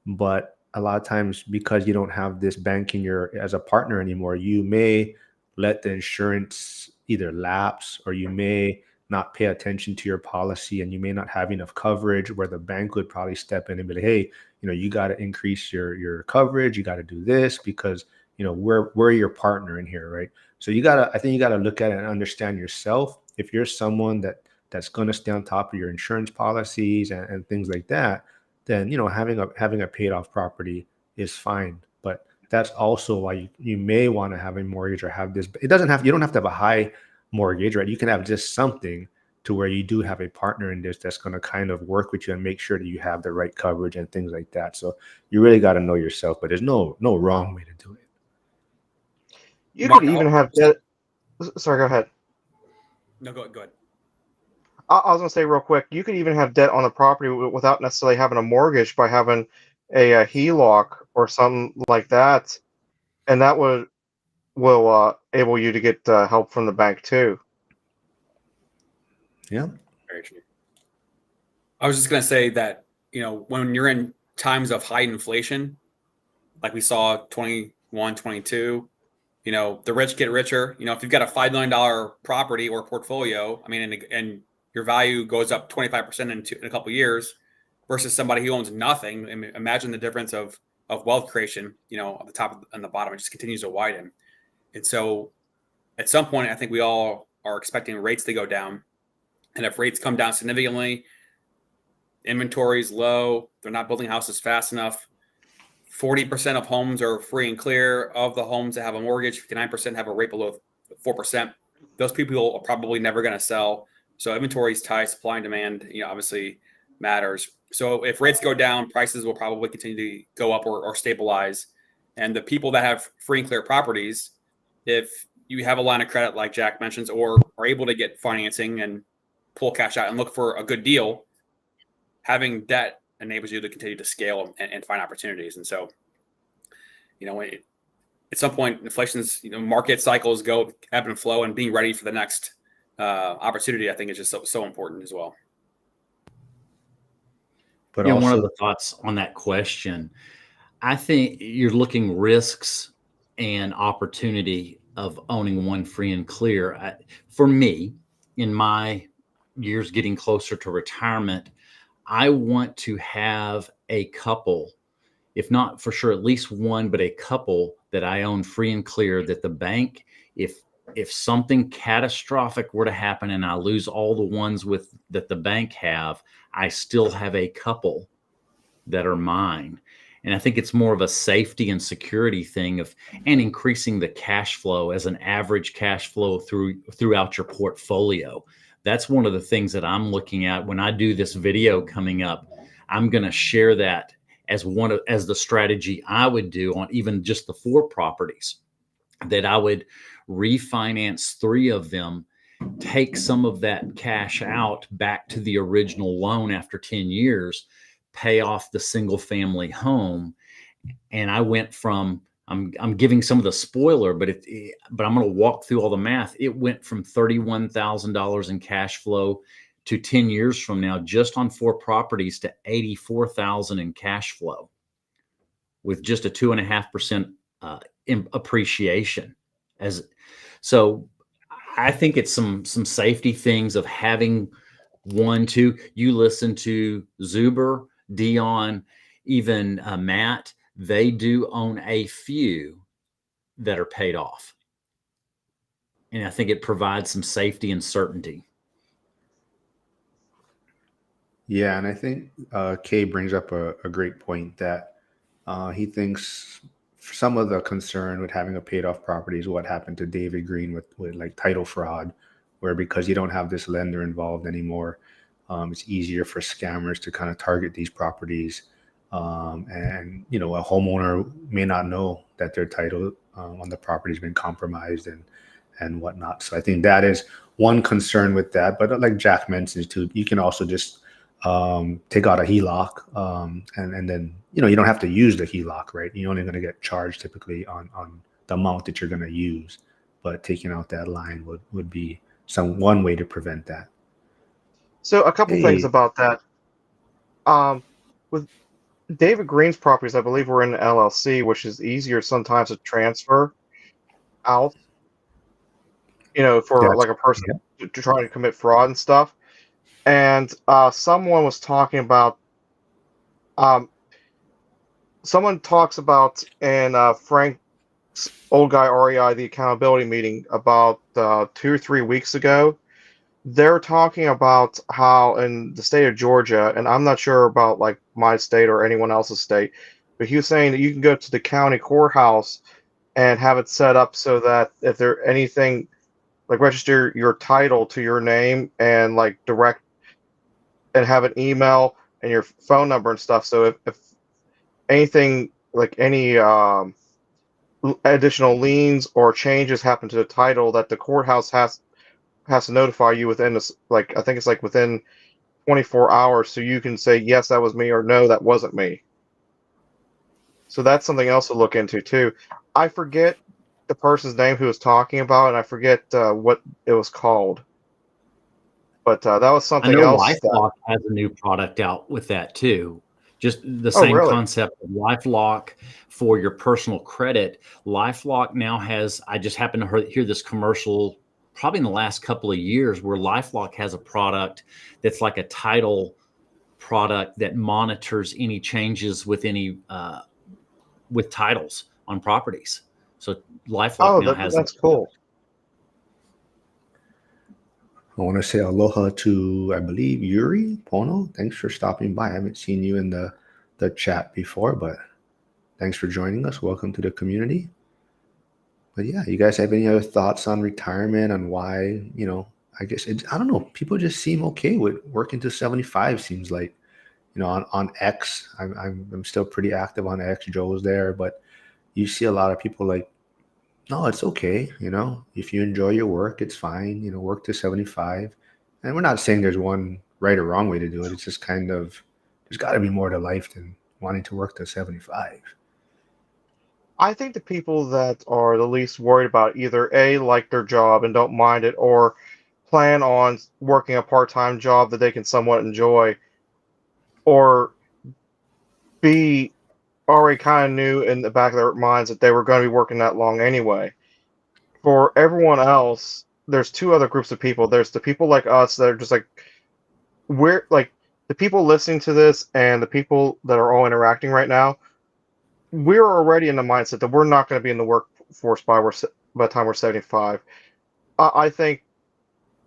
[SPEAKER 2] But a lot of times, because you don't have this bank as a partner anymore, you may let the insurance either lapse, or you may not pay attention to your policy, and you may not have enough coverage, where the bank would probably step in and be like, hey, you got to increase your coverage. You got to do this because, we're your partner in here, right? So I think you got to look at it and understand yourself. If you're someone that's going to stay on top of your insurance policies and things like that, then, having a paid off property is fine. But that's also why you may want to have a mortgage or have this. You don't have to have a high mortgage, right? You can have just something to where you do have a partner in this that's going to kind of work with you and make sure that you have the right coverage and things like that. So you really got to know yourself, but there's no wrong way to do it.
[SPEAKER 4] You could even have debt. Sorry, go ahead.
[SPEAKER 5] No, go ahead.
[SPEAKER 4] I was going to say real quick, you could even have debt on the property without necessarily having a mortgage by having a HELOC or something like that. And that will able you to get help from the bank too.
[SPEAKER 2] Yeah.
[SPEAKER 5] Very true. I was just going to say that, when you're in times of high inflation, like we saw 21, 22, the rich get richer. If you've got a $5 million property or portfolio, and your value goes up 25% in a couple of years versus somebody who owns nothing. Imagine the difference of wealth creation, at the top and the bottom. It just continues to widen. And so at some point, I think we all are expecting rates to go down. And if rates come down significantly, inventory is low, they're not building houses fast enough. 40% of homes are free and clear. Of the homes that have a mortgage, 59% have a rate below 4%. Those people are probably never going to sell. So inventory is tight, supply and demand, obviously matters. So if rates go down, prices will probably continue to go up or stabilize. And the people that have free and clear properties, if you have a line of credit like Jack mentions, or are able to get financing and pull cash out and look for a good deal, having debt enables you to continue to scale and find opportunities. And so, at some point, inflation's, market cycles go ebb and flow, and being ready for the next opportunity, I think, is just so important as well.
[SPEAKER 2] But
[SPEAKER 1] also,
[SPEAKER 2] also,
[SPEAKER 1] one of the thoughts on that question, I think you're looking risks and opportunity of owning one free and clear. For me, in my years getting closer to retirement, I want to have a couple. if not for sure, at least one, but a couple that I own free and clear that the bank, if something catastrophic were to happen and I lose all the ones with that the bank have, I still have a couple that are mine. And I think it's more of a safety and security thing and increasing the cash flow as an average cash flow throughout your portfolio. That's one of the things that I'm looking at when I do this video coming up. I'm going to share that as as the strategy I would do on even just the 4 properties, that I would refinance 3 of them, take some of that cash out back to the original loan after 10 years, pay off the single family home. And I went from, I'm giving some of the spoiler, but I'm going to walk through all the math. It went from $31,000 in cash flow to 10 years from now, just on 4 properties, to $84,000 in cash flow with just a 2.5% appreciation. So I think it's some safety things of having 1, 2. You listen to Zuber, Dion, even Matt. They do own a few that are paid off, and I think it provides some safety and certainty.
[SPEAKER 2] Yeah, and I think Kay brings up a great point that he thinks some of the concern with having a paid off property is what happened to David Green with like title fraud, where because you don't have this lender involved anymore, it's easier for scammers to kind of target these properties. And a homeowner may not know that their title on the property has been compromised and whatnot. So I think that is one concern with that. But like Jack mentioned too, you can also just take out a HELOC, and then you don't have to use the HELOC, right? You're only going to get charged typically on the amount that you're going to use, but taking out that line would be one way to prevent that.
[SPEAKER 4] So a couple things about that. With David Green's properties, I believe we're in an LLC, which is easier sometimes to transfer out. For like a person to try to commit fraud and stuff. And someone was talking about, someone talks about in Frank's Old Guy REI, the accountability meeting about 2 or 3 weeks ago. They're talking about how in the state of Georgia, and I'm not sure about like my state or anyone else's state, but he was saying that you can go to the county courthouse and have it set up so that if there anything, like register your title to your name and like direct and have an email and your phone number and stuff. So if anything, like any additional liens or changes happen to the title, that the courthouse has to notify you within this, like I think it's like within 24 hours, so you can say yes, that was me, or no, that wasn't me. So that's something else to look into too. I forget the person's name who was talking about, and I forget what it was called. But that was something else.
[SPEAKER 1] LifeLock has a new product out with that too. Just the same concept of LifeLock for your personal credit. LifeLock now has, I just happened to hear this commercial probably in the last couple of years, where LifeLock has a product that's like a title product that monitors any changes with with titles on properties. So LifeLock now has.
[SPEAKER 4] That's cool.
[SPEAKER 2] I want to say aloha to, I believe, Yuri Pono. Thanks for stopping by. I haven't seen you in the chat before, but thanks for joining us. Welcome to the community. But yeah, you guys have any other thoughts on retirement, on why, I guess, I don't know. People just seem okay with working to 75, seems like, on X. I'm still pretty active on X. Joe's there, but you see a lot of people like, no, it's okay. If you enjoy your work, it's fine. Work to 75. And we're not saying there's one right or wrong way to do it. It's just kind of, there's got to be more to life than wanting to work to 75.
[SPEAKER 4] I think the people that are the least worried about either A, like their job and don't mind it, or plan on working a part-time job that they can somewhat enjoy, or B, already kind of knew in the back of their minds that they were going to be working that long anyway. For everyone else, there's 2 other groups of people. There's the people like us that are just like, we're like the people listening to this and the people that are all interacting right now. we're already in the mindset that we're not going to be in the workforce by the time we're 75. I think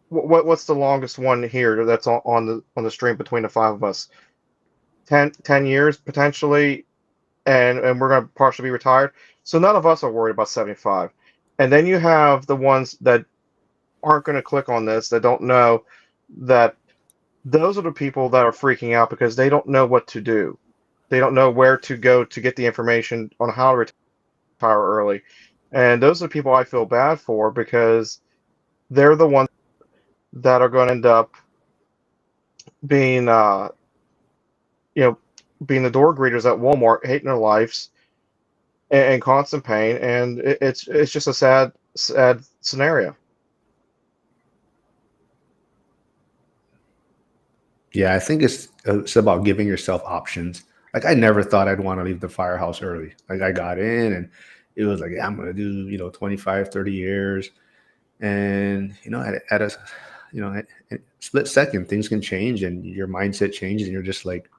[SPEAKER 4] what's the longest one here that's on the stream between the five of us? 10 years potentially, and we're going to partially be retired. So none of us are worried about 75. And then you have the ones that aren't going to click on this, that don't know, that those are the people that are freaking out because they don't know what to do. They don't know where to go to get the information on how to retire early. And those are the people I feel bad for, because they're the ones that are going to end up being, being the door greeters at Walmart, hating their lives and constant pain. And it's just a sad scenario.
[SPEAKER 2] Yeah, I think it's about giving yourself options. Like, I never thought I'd want to leave the firehouse early. Like, I got in and it was like, yeah, I'm going to do, 25, 30 years. And, at a split second, things can change and your mindset changes and you're just like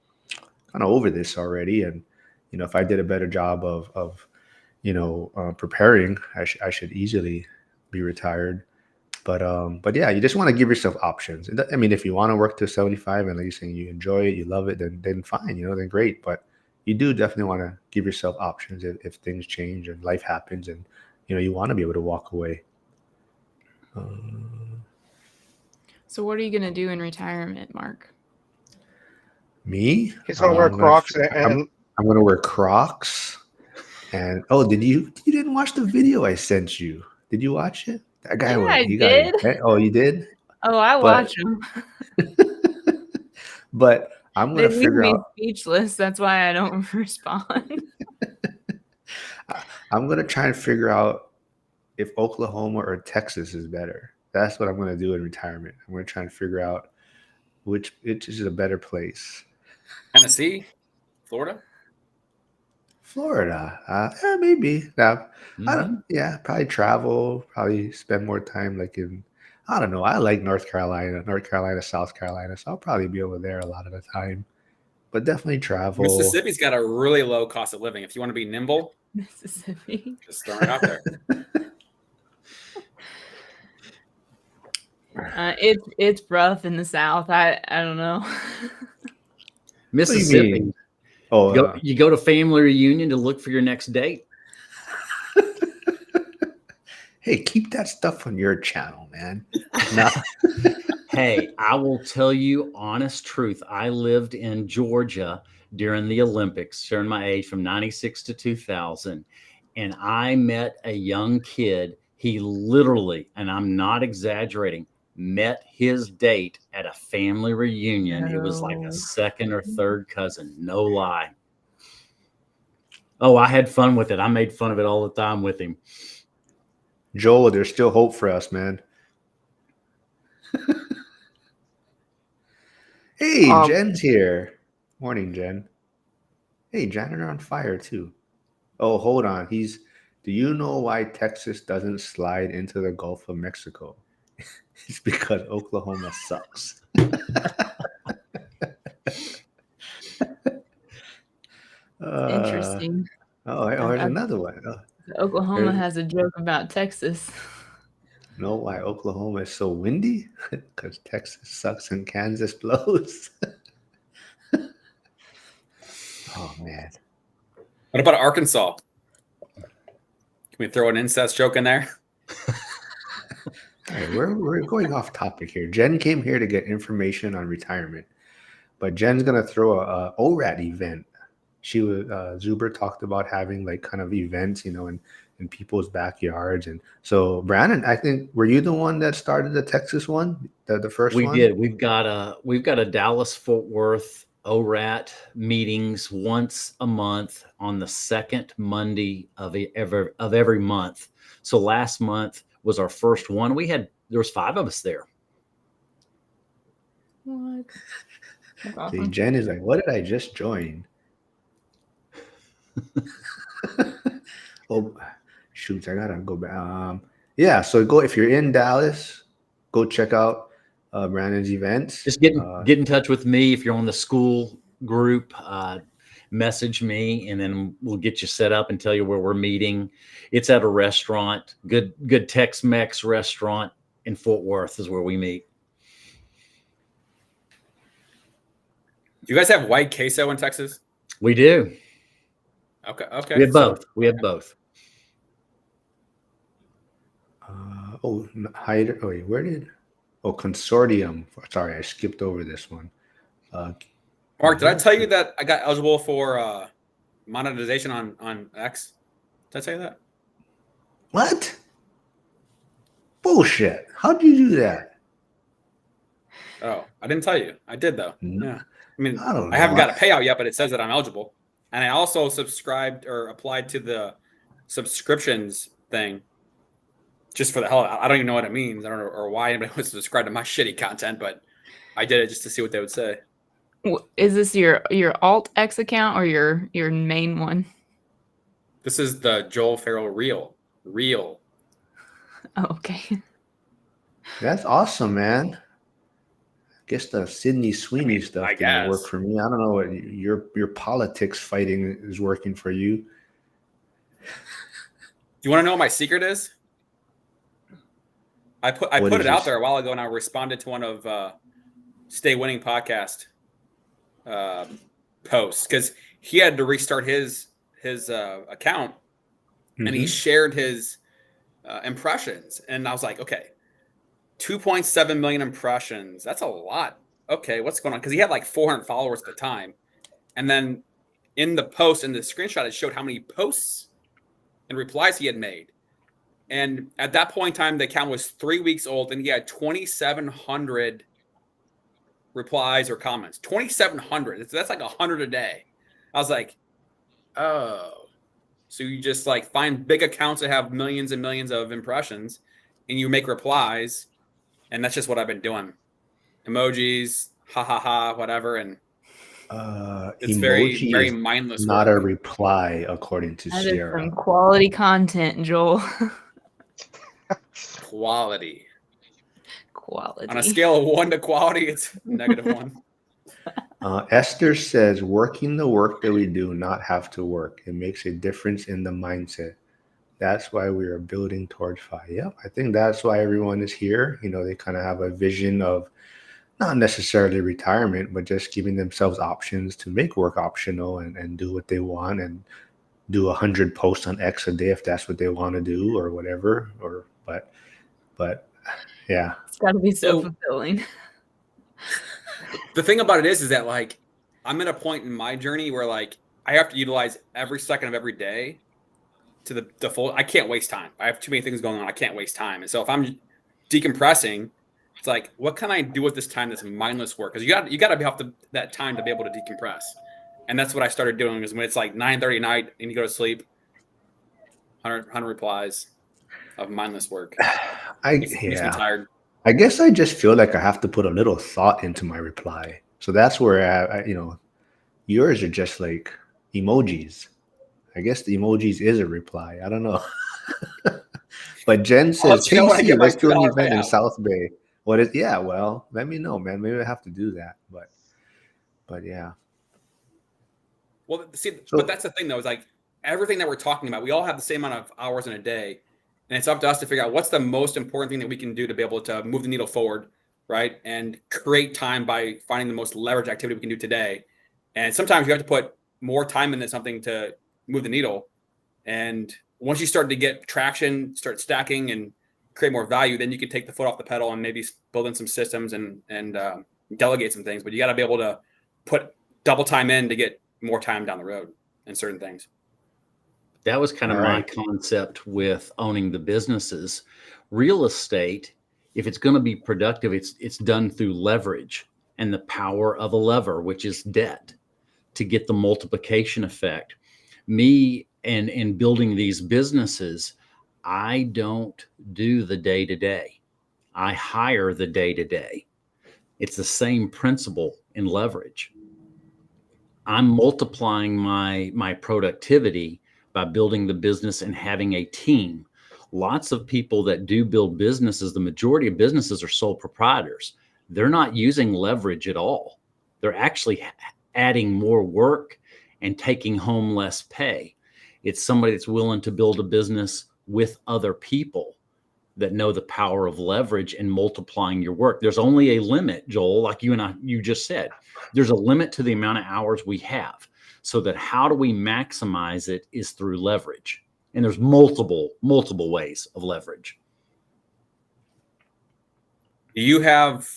[SPEAKER 2] kind of over this already. And, if I did a better job of preparing, I should easily be retired. But yeah, you just want to give yourself options. I mean, if you want to work to 75 and like you're saying you enjoy it, you love it, then fine, then great. But you do definitely want to give yourself options if things change and life happens, and you want to be able to walk away.
[SPEAKER 3] So what are you going to do in retirement, Mark?
[SPEAKER 2] Me?
[SPEAKER 4] He's going to wear Crocs and
[SPEAKER 2] I'm going to wear Crocs. And you didn't watch the video I sent you? Did you watch it? That guy
[SPEAKER 3] I did.
[SPEAKER 2] Oh, you did?
[SPEAKER 3] Oh, I watch them.
[SPEAKER 2] But I'm going to figure out.
[SPEAKER 3] Speechless. That's why I don't respond.
[SPEAKER 2] I'm going to try and figure out if Oklahoma or Texas is better. That's what I'm going to do in retirement. I'm going to try and figure out which is a better place.
[SPEAKER 5] Tennessee, Florida,
[SPEAKER 2] maybe. Now,
[SPEAKER 1] Mhm.
[SPEAKER 2] probably travel, probably spend more time like in, I don't know. I like North Carolina, South Carolina. So I'll probably be over there a lot of the time, but definitely travel.
[SPEAKER 5] Mississippi's got a really low cost of living. If you want to be nimble,
[SPEAKER 3] Mississippi.
[SPEAKER 5] just throwing it out there.
[SPEAKER 3] It's rough in the South. I don't know.
[SPEAKER 1] Mississippi.
[SPEAKER 2] Oh,
[SPEAKER 1] You go to family reunion to look for your next date.
[SPEAKER 2] Hey, keep that stuff on your channel, man. No.
[SPEAKER 1] Hey, I will tell you honest truth. I lived in Georgia during the Olympics, sharing my age from 96 to 2000. And I met a young kid. He literally, and I'm not exaggerating, met his date at a family reunion. It was like a second or third cousin. No lie. Oh, I had fun with it. I made fun of it all the time with him.
[SPEAKER 2] Joel, there's still hope for us, man. Hey, Jen's here. Morning, Jen. Hey, janitor on fire too. Oh, hold on. Do you know why Texas doesn't slide into the Gulf of Mexico? It's because Oklahoma sucks.
[SPEAKER 3] Interesting.
[SPEAKER 2] There's another one.
[SPEAKER 3] Oklahoma has a joke about Texas.
[SPEAKER 2] Know why Oklahoma is so windy? Because Texas sucks and Kansas blows. Oh, man.
[SPEAKER 5] What about Arkansas? Can we throw an incest joke in there?
[SPEAKER 2] All right, we're going off topic here. Jen came here to get information on retirement, but Jen's gonna throw a ORAT event. Zuber talked about having like kind of events, in people's backyards, and so Brandon, I think, were you the one that started the Texas one, the first one?
[SPEAKER 1] We did. We've got a Dallas Fort Worth ORAT meetings once a month on the second Monday of every month. So last month was our first one. There was 5 of us there.
[SPEAKER 3] What? That's
[SPEAKER 2] See,
[SPEAKER 3] awesome.
[SPEAKER 2] Jen is like, what did I just join? Oh, shoot, I gotta go back. Yeah, so if you're in Dallas, go check out Brandon's events.
[SPEAKER 1] Just get in touch with me if you're on the school group. message me, and then we'll get you set up and tell you where we're meeting. It's at a restaurant, good Tex-Mex restaurant in Fort Worth is where we meet.
[SPEAKER 5] Do you guys have white queso in Texas?
[SPEAKER 1] We do.
[SPEAKER 5] Okay.
[SPEAKER 1] We have both. We have both.
[SPEAKER 2] Hyder. Oh, wait, where did? Oh, Consortium. Sorry, I skipped over this one.
[SPEAKER 5] Mark, did I tell you that I got eligible for monetization on X? Did I tell you that?
[SPEAKER 2] What? Bullshit. How'd you do that?
[SPEAKER 5] Oh, I didn't tell you. I did though.
[SPEAKER 2] No.
[SPEAKER 5] Yeah. I mean,
[SPEAKER 2] I don't know.
[SPEAKER 5] I haven't got a payout yet, but it says that I'm eligible. And I also subscribed or applied to the subscriptions thing just for the hell. I don't even know what it means. I don't know or why anybody would subscribe to my shitty content, but I did it just to see what they would say.
[SPEAKER 3] Is this your alt X account or your main one?
[SPEAKER 5] This is the Joel Farrell Real.
[SPEAKER 3] Oh, okay.
[SPEAKER 2] That's awesome, man. I guess the Sydney Sweeney stuff
[SPEAKER 5] I
[SPEAKER 2] didn't work
[SPEAKER 5] guess.
[SPEAKER 2] for me. I don't know what your politics fighting is working for you.
[SPEAKER 5] Do you want to know what my secret is? I put
[SPEAKER 2] What
[SPEAKER 5] it
[SPEAKER 2] is
[SPEAKER 5] out
[SPEAKER 2] this?
[SPEAKER 5] there a while ago, and I responded to one of Stay Winning podcast posts because he had to restart his account, and he shared his impressions, and I was like, okay, 2.7 million impressions. That's a lot. Okay, what's going on? Because he had like 400 followers at the time, and then in the post in the screenshot, it showed how many posts and replies he had made. And at that point in time, the account was 3 weeks old, and he had 2,700 replies or comments. 2,700. That's like 100 a day. I was like, oh. So you just like find big accounts that have millions and millions of impressions, and you make replies, and that's just what I've been doing. Emojis, ha ha ha, whatever, and it's very
[SPEAKER 2] emoji
[SPEAKER 5] very
[SPEAKER 2] is
[SPEAKER 5] mindless.
[SPEAKER 2] not a
[SPEAKER 5] work.
[SPEAKER 2] reply, according to
[SPEAKER 3] That is
[SPEAKER 2] Sierra.
[SPEAKER 3] some quality content, Joel.
[SPEAKER 5] Quality.
[SPEAKER 3] Quality.
[SPEAKER 5] On a scale of 1 to quality, it's -1.
[SPEAKER 2] Esther says, working the work that we do, not have to work. It makes a difference in the mindset. That's why we are building towards FI. Yep, I think that's why everyone is here. You know, they kind of have a vision of not necessarily retirement, but just giving themselves options to make work optional and do what they want and do 100 posts on X a day if that's what they want to do or whatever. But yeah.
[SPEAKER 3] It's got to be so
[SPEAKER 5] So-
[SPEAKER 3] fulfilling.
[SPEAKER 5] The thing about it is that like I'm at a point in my journey where like I have to utilize every second of every day to the full. I can't waste time. I have too many things going on. I can't waste time. And so if I'm decompressing, it's like, what can I do with this time? This mindless work, because you got to be off that time to be able to decompress. And that's what I started doing. Is when it's like 9:30 at night and you go to sleep, 100 replies of mindless work. Makes me tired.
[SPEAKER 2] I guess I just feel like I have to put a little thought into my reply. So that's where I yours are just like emojis. I guess the emojis is a reply. I don't know. But Jen says,
[SPEAKER 5] you know when I
[SPEAKER 2] "Casey,
[SPEAKER 5] get my
[SPEAKER 2] let's do an
[SPEAKER 5] $2
[SPEAKER 2] event in
[SPEAKER 5] payout."
[SPEAKER 2] South Bay." What is? Yeah, well, let me know, man. Maybe I have to do that. But yeah.
[SPEAKER 5] Well, see,
[SPEAKER 2] So-
[SPEAKER 5] but that's the thing though, is like everything that we're talking about, we all have the same amount of hours in a day. And it's up to us to figure out what's the most important thing that we can do to be able to move the needle forward, right? And create time by finding the most leverage activity we can do today. And sometimes you have to put more time into something to move the needle. And once you start to get traction, start stacking and create more value, then you can take the foot off the pedal and maybe build in some systems and delegate some things. But you got to be able to put double time in to get more time down the road in certain things.
[SPEAKER 1] That was kind of
[SPEAKER 2] All
[SPEAKER 1] my
[SPEAKER 2] right.
[SPEAKER 1] concept with owning the businesses. Real estate, if it's going to be productive, it's done through leverage and the power of a lever, which is debt, to get the multiplication effect. Me and building these businesses, I don't do the day-to-day. I hire the day-to-day. It's the same principle in leverage. I'm multiplying my productivity by building the business and having a team. Lots of people that do build businesses, the majority of businesses are sole proprietors. They're not using leverage at all. They're actually adding more work and taking home less pay. It's somebody that's willing to build a business with other people that know the power of leverage and multiplying your work. There's only a limit, Joel, like you just said. There's a limit to the amount of hours we have. So that how do we maximize it is through leverage. And there's multiple ways of leverage.
[SPEAKER 5] Do you have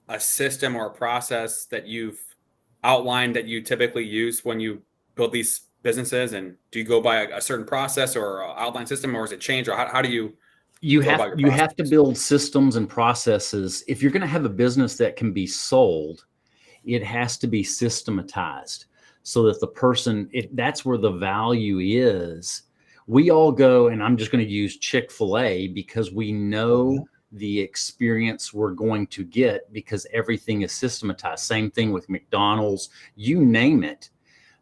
[SPEAKER 5] a system or a process that you've outlined that you typically use when you build these businesses? And do you go by a certain process or outline system, or is it changed? Or how do you
[SPEAKER 1] have to build systems and processes. If you're going to have a business that can be sold, it has to be systematized so that the person, that's where the value is. We all go, and I'm just going to use Chick-fil-A because we know the experience we're going to get because everything is systematized. Same thing with McDonald's, you name it.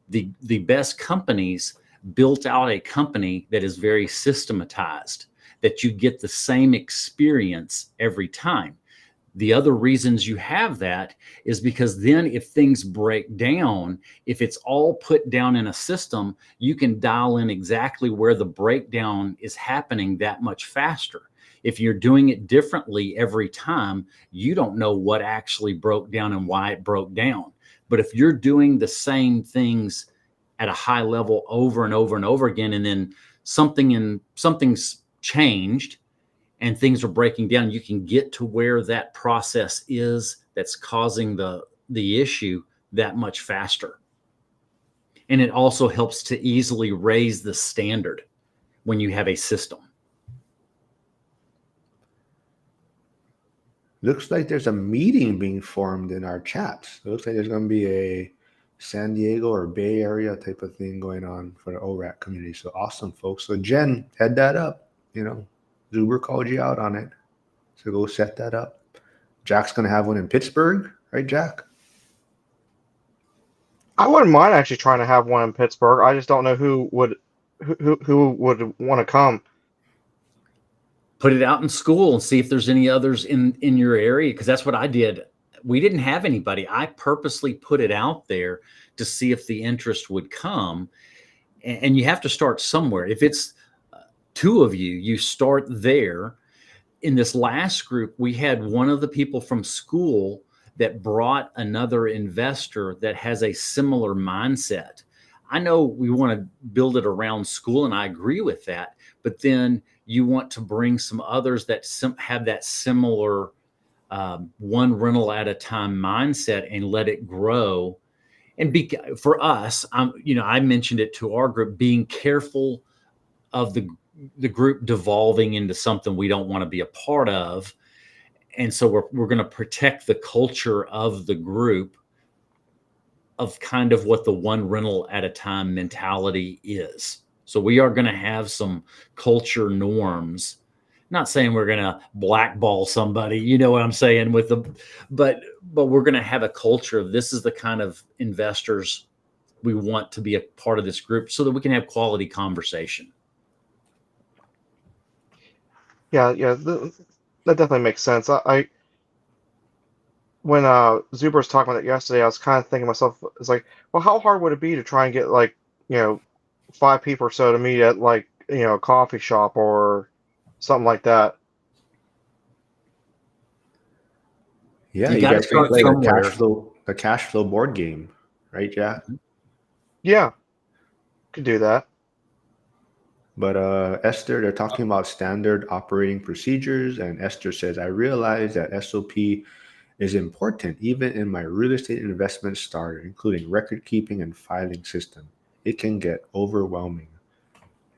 [SPEAKER 1] The best companies built out a company that is very systematized, that you get the same experience every time. The other reasons you have that is because then if things break down, if it's all put down in a system, you can dial in exactly where the breakdown is happening that much faster. If you're doing it differently every time, you don't know what actually broke down and why it broke down. But if you're doing the same things at a high level over and over and over again, and then something's changed and things are breaking down, you can get to where that process is that's causing the issue that much faster. And it also helps to easily raise the standard when you have a system.
[SPEAKER 2] Looks like there's a meeting being formed in our chats. It looks like there's going to be a San Diego or Bay Area type of thing going on for the ORAC community. So awesome, folks. So Jen, head that up. Zuber called you out on it. So go set that up. Jack's going to have one in Pittsburgh, right, Jack?
[SPEAKER 4] I wouldn't mind actually trying to have one in Pittsburgh. I just don't know who would want to come.
[SPEAKER 1] Put it out in school and see if there's any others in your area, because that's what I did. We didn't have anybody. I purposely put it out there to see if the interest would come. And you have to start somewhere. If it's two of you, you start there. In this last group, we had one of the people from school that brought another investor that has a similar mindset. I know we want to build it around school, and I agree with that. But then you want to bring some others that have that similar one rental at a time mindset and let it grow. And for us, I mentioned it to our group, being careful of the group devolving into something we don't want to be a part of. And so we're going to protect the culture of the group of kind of what the one rental at a time mentality is. So we are going to have some culture norms. Not saying we're going to blackball somebody, you know what I'm saying, but we're going to have a culture of this is the kind of investors we want to be a part of this group so that we can have quality conversation.
[SPEAKER 4] Yeah, that definitely makes sense. When Zuber was talking about it yesterday, I was kind of thinking to myself, it's like, well, how hard would it be to try and get 5 people or so to meet at a coffee shop or something like that?
[SPEAKER 2] Yeah,
[SPEAKER 1] You
[SPEAKER 2] you
[SPEAKER 1] gotta
[SPEAKER 2] guys
[SPEAKER 1] start
[SPEAKER 2] play
[SPEAKER 1] somewhere.
[SPEAKER 2] a cash flow board game, right, Jack?
[SPEAKER 4] Yeah, could do that.
[SPEAKER 2] But Esther, they're talking about standard operating procedures, and Esther says, I realize that SOP is important even in my real estate investment starter, including record keeping and filing system. It can get overwhelming.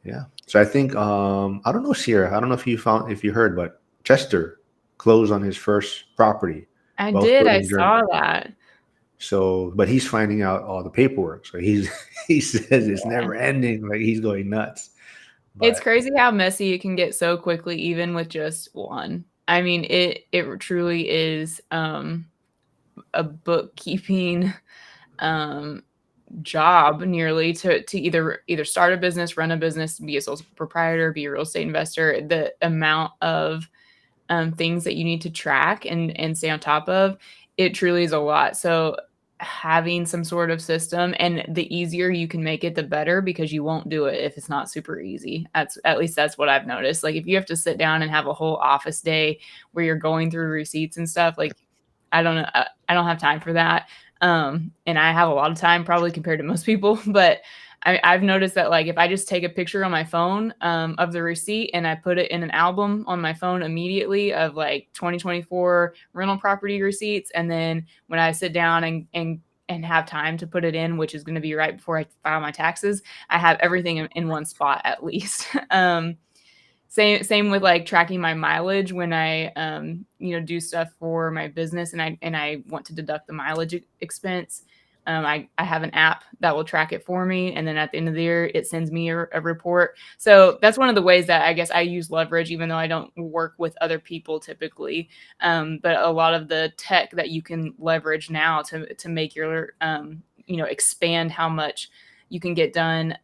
[SPEAKER 2] Yeah. So I think I don't know, Sierra. I don't know if you heard, but Chester closed on his first property.
[SPEAKER 3] I
[SPEAKER 2] Wealth
[SPEAKER 3] did. I
[SPEAKER 2] building
[SPEAKER 3] saw
[SPEAKER 2] journey.
[SPEAKER 3] that.
[SPEAKER 2] So, but he's finding out all the paperwork. So he says it's never ending. Like he's going nuts.
[SPEAKER 3] It's
[SPEAKER 2] But
[SPEAKER 3] crazy how messy it can get so quickly, even with just one. I mean, it truly is a bookkeeping job nearly to either start a business, run a business, be a sole proprietor, be a real estate investor. The amount of things that you need to track and stay on top of, it truly is a lot. So having some sort of system, and the easier you can make it, the better, because you won't do it if it's not super easy. At least that's what I've noticed. Like if you have to sit down and have a whole office day where you're going through receipts and stuff, like I don't know, I don't have time for that. And I have a lot of time probably compared to most people, but I've noticed that like if I just take a picture on my phone of the receipt and I put it in an album on my phone immediately of like 2024 rental property receipts, and then when I sit down and have time to put it in, which is going to be right before I file my taxes, I have everything in one spot at least. Same with like tracking my mileage when I do stuff for my business and I want to deduct the mileage expense. I have an app that will track it for me, and then at the end of the year it sends me a report. So that's one of the ways that I guess I use leverage, even though I don't work with other people typically. But a lot of the tech that you can leverage now to make your expand how much you can get done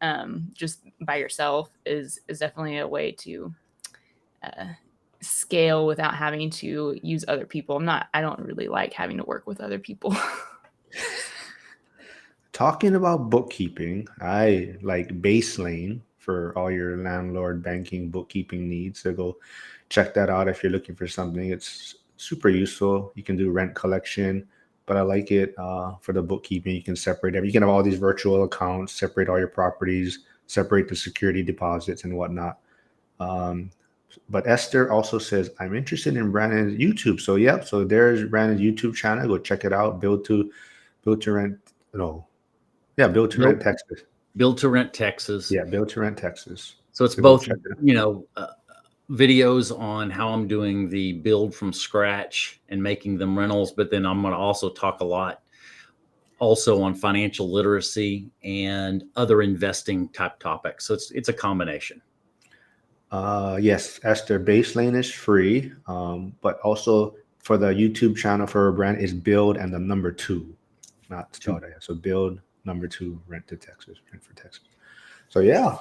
[SPEAKER 3] just by yourself is definitely a way to scale without having to use other people. I don't really like having to work with other people.
[SPEAKER 2] Talking about bookkeeping, I like Baselane for all your landlord banking bookkeeping needs. So go check that out if you're looking for something. It's super useful. You can do rent collection, but I like it for the bookkeeping. You can separate everything. You can have all these virtual accounts, separate all your properties, separate the security deposits and whatnot. But Esther also says, I'm interested in Brandon's YouTube. So yep, so there's Brandon's YouTube channel. Go check it out. Build to Rent. No. Yeah, Build to Rent Texas.
[SPEAKER 1] Build to Rent Texas.
[SPEAKER 2] Yeah, Build to Rent Texas.
[SPEAKER 1] So it's both, videos on how I'm doing the build from scratch and making them rentals, but then I'm going to also talk a lot also on financial literacy and other investing type topics. So it's a combination.
[SPEAKER 2] Yes, Esther, Baselane is free, but also for the YouTube channel for a brand is Build and the number 2, not spelled out. So Build number 2 Rent for Texas. So yeah,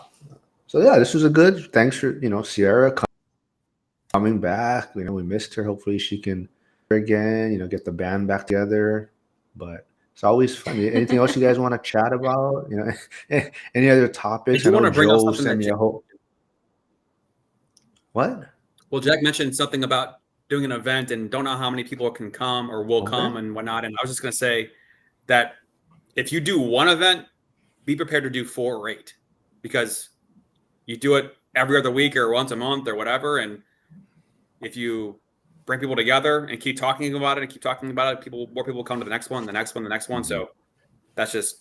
[SPEAKER 2] this was a good. Thanks for Sierra coming back. We missed her. Hopefully she can again. Get the band back together. But it's always fun. Anything else you guys want to chat about? Any other topics?
[SPEAKER 5] Did you want to bring up something
[SPEAKER 2] sent me a whole. What?
[SPEAKER 5] Well, Jack mentioned something about doing an event and don't know how many people can come or will come and whatnot. And I was just going to say that if you do one event, be prepared to do 4 or 8, because you do it every other week or once a month or whatever. And if you bring people together and keep talking about it, more people come to the next one, the next one, the next one. So that's just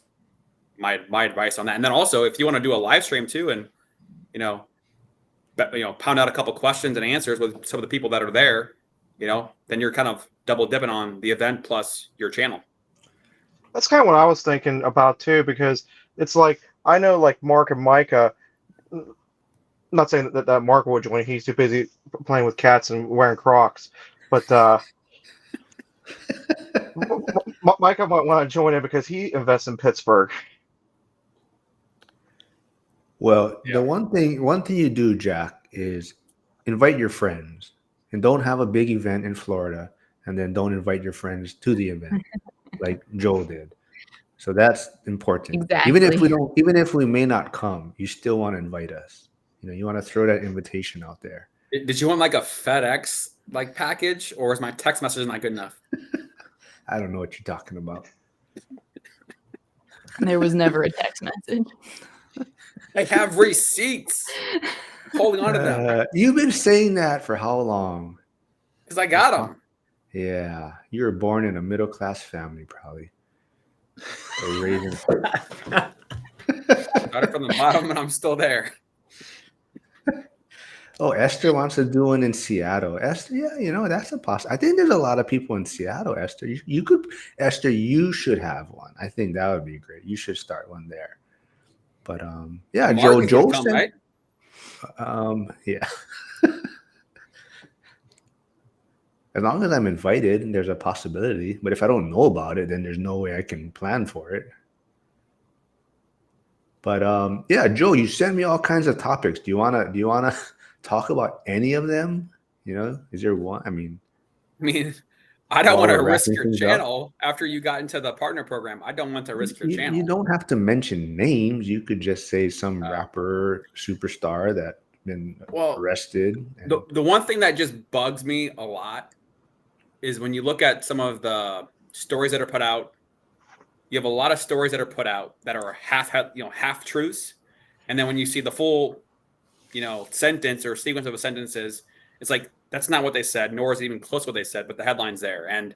[SPEAKER 5] my advice on that. And then also, if you want to do a live stream too, and pound out a couple questions and answers with some of the people that are there, then you're kind of double dipping on the event plus your channel.
[SPEAKER 4] That's kind of what I was thinking about too, because it's like, I know like Mark and Micah, not saying that Mark would join, he's too busy playing with cats and wearing Crocs, but Micah might want to join in because he invests in Pittsburgh.
[SPEAKER 2] Well, the one thing you do, Jack, is invite your friends, and don't have a big event in Florida and then don't invite your friends to the event like Joel did. So that's important.
[SPEAKER 3] Exactly.
[SPEAKER 2] Even if we may not come, you still want to invite us. You want to throw that invitation out there.
[SPEAKER 5] Did you want like a FedEx like package, or is my text message not good enough?
[SPEAKER 2] I don't know what you're talking about.
[SPEAKER 3] There was never a text message.
[SPEAKER 5] I have receipts. Holding on to them.
[SPEAKER 2] You've been saying that for how long?
[SPEAKER 5] Because I got them.
[SPEAKER 2] Yeah, you were born in a middle-class family, probably.
[SPEAKER 5] Started from the bottom, and I'm still there.
[SPEAKER 2] Oh, Esther wants to do one in Seattle. Esther, yeah, that's a possibility. I think there's a lot of people in Seattle, Esther. You could, Esther, you should have one. I think that would be great. You should start one there. But yeah,
[SPEAKER 5] Mark
[SPEAKER 2] Joel
[SPEAKER 5] come,
[SPEAKER 2] said,
[SPEAKER 5] right?
[SPEAKER 2] Yeah. As long as I'm invited, there's a possibility. But if I don't know about it, then there's no way I can plan for it. But yeah, Joe, you sent me all kinds of topics. Do you wanna talk about any of them? Is there one? I mean,
[SPEAKER 5] I don't
[SPEAKER 2] while
[SPEAKER 5] want to
[SPEAKER 2] we're
[SPEAKER 5] risk
[SPEAKER 2] wrapping
[SPEAKER 5] your
[SPEAKER 2] things up.
[SPEAKER 5] channel after you got into the partner program. I don't want to risk your
[SPEAKER 2] You
[SPEAKER 5] channel.
[SPEAKER 2] don't have to mention names. You could just say some
[SPEAKER 5] Oh.
[SPEAKER 2] rapper superstar that been
[SPEAKER 5] Well,
[SPEAKER 2] arrested. And
[SPEAKER 5] The one thing that just bugs me a lot is when you look at some of the stories that are put out, you have a lot of stories that are put out that are half truths, and then when you see the full, sentence or sequence of sentences, it's like that's not what they said, nor is it even close to what they said, but the headline's there, and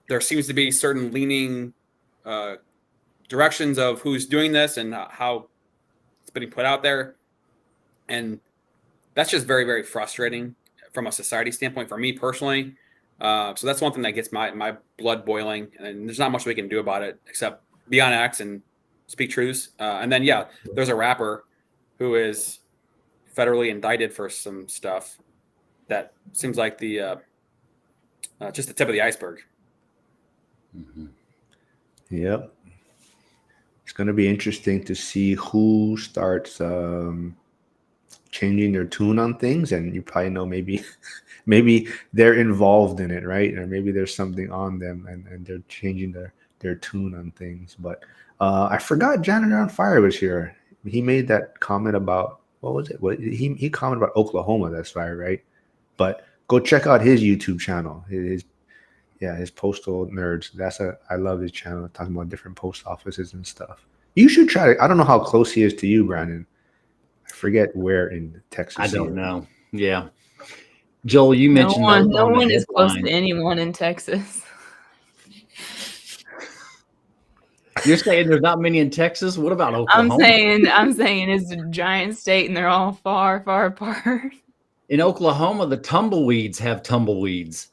[SPEAKER 5] there seems to be certain leaning directions of who's doing this and how it's being put out there, and that's just very, very frustrating from a society standpoint for me personally. So that's one thing that gets my blood boiling, and there's not much we can do about it except be on X and speak truths. And then, there's a rapper who is federally indicted for some stuff that seems like the just the tip of the iceberg.
[SPEAKER 1] Mhm.
[SPEAKER 2] Yep. It's going to be interesting to see who starts changing their tune on things, and you probably know maybe they're involved in it, right? Or maybe there's something on them and they're changing their tune on things. But I forgot Janitor on Fire was here. He made that comment about, what was it? He commented about Oklahoma, that's right? But go check out his YouTube channel. His Postal Nerds. I love his channel, talking about different post offices and stuff. You should try it. I don't know how close he is to you, Brandon. I forget where in Texas.
[SPEAKER 1] I don't know. Yeah. Joel, you mentioned
[SPEAKER 3] no one is close to anyone in Texas.
[SPEAKER 1] You're saying there's not many in Texas? What about Oklahoma?
[SPEAKER 3] I'm saying it's a giant state and they're all far, far apart.
[SPEAKER 1] In Oklahoma, the tumbleweeds have tumbleweeds.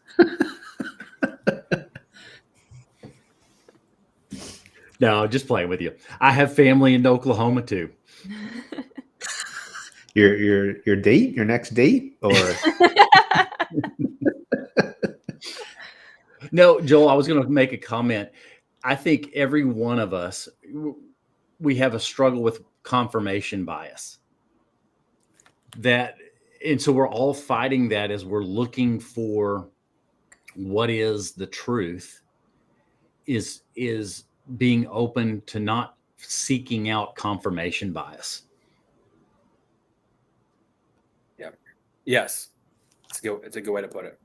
[SPEAKER 1] No, just playing with you. I have family in Oklahoma too.
[SPEAKER 2] Your date, your next date, or
[SPEAKER 1] no, Joel, I was going to make a comment. I think every one of us, we have a struggle with confirmation bias. And so we're all fighting that as we're looking for what is the truth, is being open to not seeking out confirmation bias.
[SPEAKER 5] Yes, it's a good way to put it.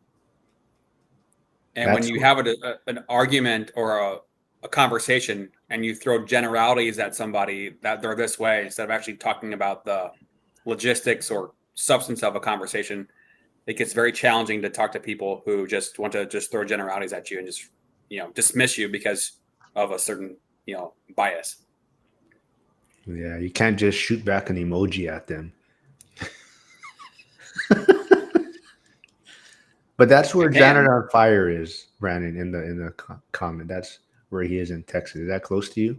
[SPEAKER 5] And when you have an argument or a conversation and you throw generalities at somebody that they're this way instead of actually talking about the logistics or substance of a conversation, it gets very challenging to talk to people who just want to just throw generalities at you and just dismiss you because of a certain bias.
[SPEAKER 2] Yeah, you can't just shoot back an emoji at them. But that's where Janitor on Fire is, Brandon, in the comment. That's where he is in Texas. Is that close to you?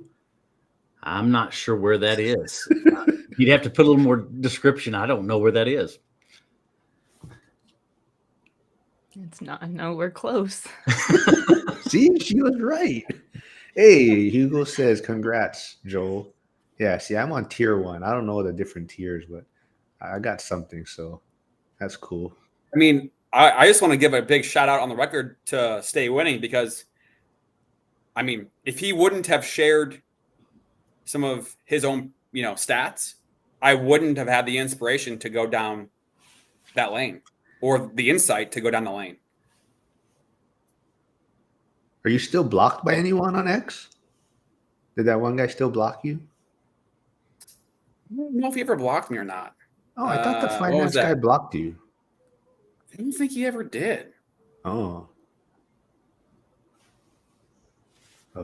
[SPEAKER 1] I'm not sure where that is. You'd have to put a little more description. I don't know where that is.
[SPEAKER 3] It's not. No, we're close.
[SPEAKER 2] See, she was right. Hey, Hugo says, congrats, Joel. Yeah, see, I'm on tier 1. I don't know the different tiers, but I got something, so that's cool.
[SPEAKER 5] I mean, I just want to give a big shout out on the record to Stay Winning, because, I mean, if he wouldn't have shared some of his own, stats, I wouldn't have had the inspiration to go down that lane or the insight to go down the lane.
[SPEAKER 2] Are you still blocked by anyone on X? Did that one guy still block you?
[SPEAKER 5] I don't know if he ever blocked me or not.
[SPEAKER 2] Oh, I thought the
[SPEAKER 5] what
[SPEAKER 2] finance
[SPEAKER 5] was that?
[SPEAKER 2] guy blocked you.
[SPEAKER 5] I don't think he ever did.
[SPEAKER 2] Oh,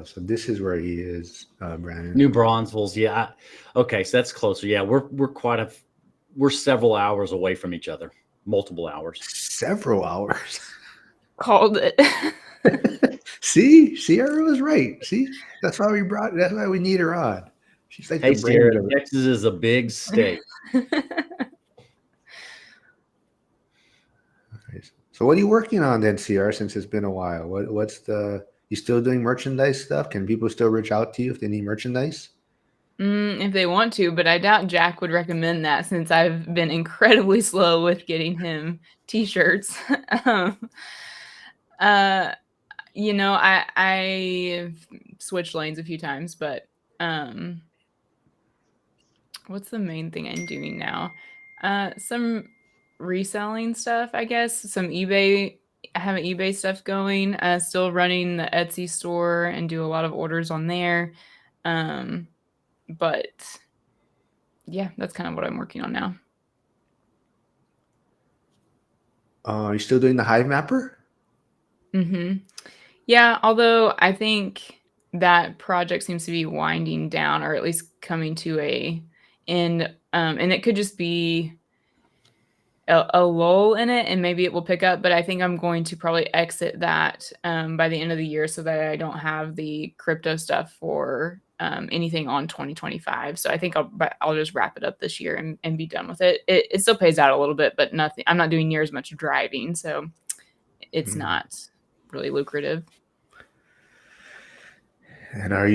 [SPEAKER 2] so this is where he is, Brandon.
[SPEAKER 1] New Braunfels, yeah. Okay, so that's closer. Yeah, we're several hours away from each other, multiple hours.
[SPEAKER 2] Several hours.
[SPEAKER 3] Called it.
[SPEAKER 2] See, Sierra was right. See, that's why we need her on. She's like,
[SPEAKER 1] Hey,
[SPEAKER 2] the brain
[SPEAKER 1] Sarah,
[SPEAKER 2] of it.
[SPEAKER 1] Texas is a big state.
[SPEAKER 2] So what are you working on then, Sierra, since it's been a while? You still doing merchandise stuff? Can people still reach out to you if they need merchandise?
[SPEAKER 3] If they want to, but I doubt Jack would recommend that since I've been incredibly slow with getting him t-shirts. I've switched lanes a few times, but what's the main thing I'm doing now? Some reselling stuff, I guess. Some eBay. I have an eBay stuff going. Still running the Etsy store and do a lot of orders on there. But yeah, that's kind of what I'm working on now.
[SPEAKER 2] You're still doing the Hive Mapper?
[SPEAKER 3] Yeah, although I think that project seems to be winding down, or at least coming to a end. And it could just be a lull in it, and maybe it will pick up. But I think I'm going to probably exit that by the end of the year, so that I don't have the crypto stuff for anything on 2025. So I think I'll just wrap it up this year and be done with it. It still pays out a little bit, but nothing. I'm not doing near as much driving, so it's not really lucrative.
[SPEAKER 2] And will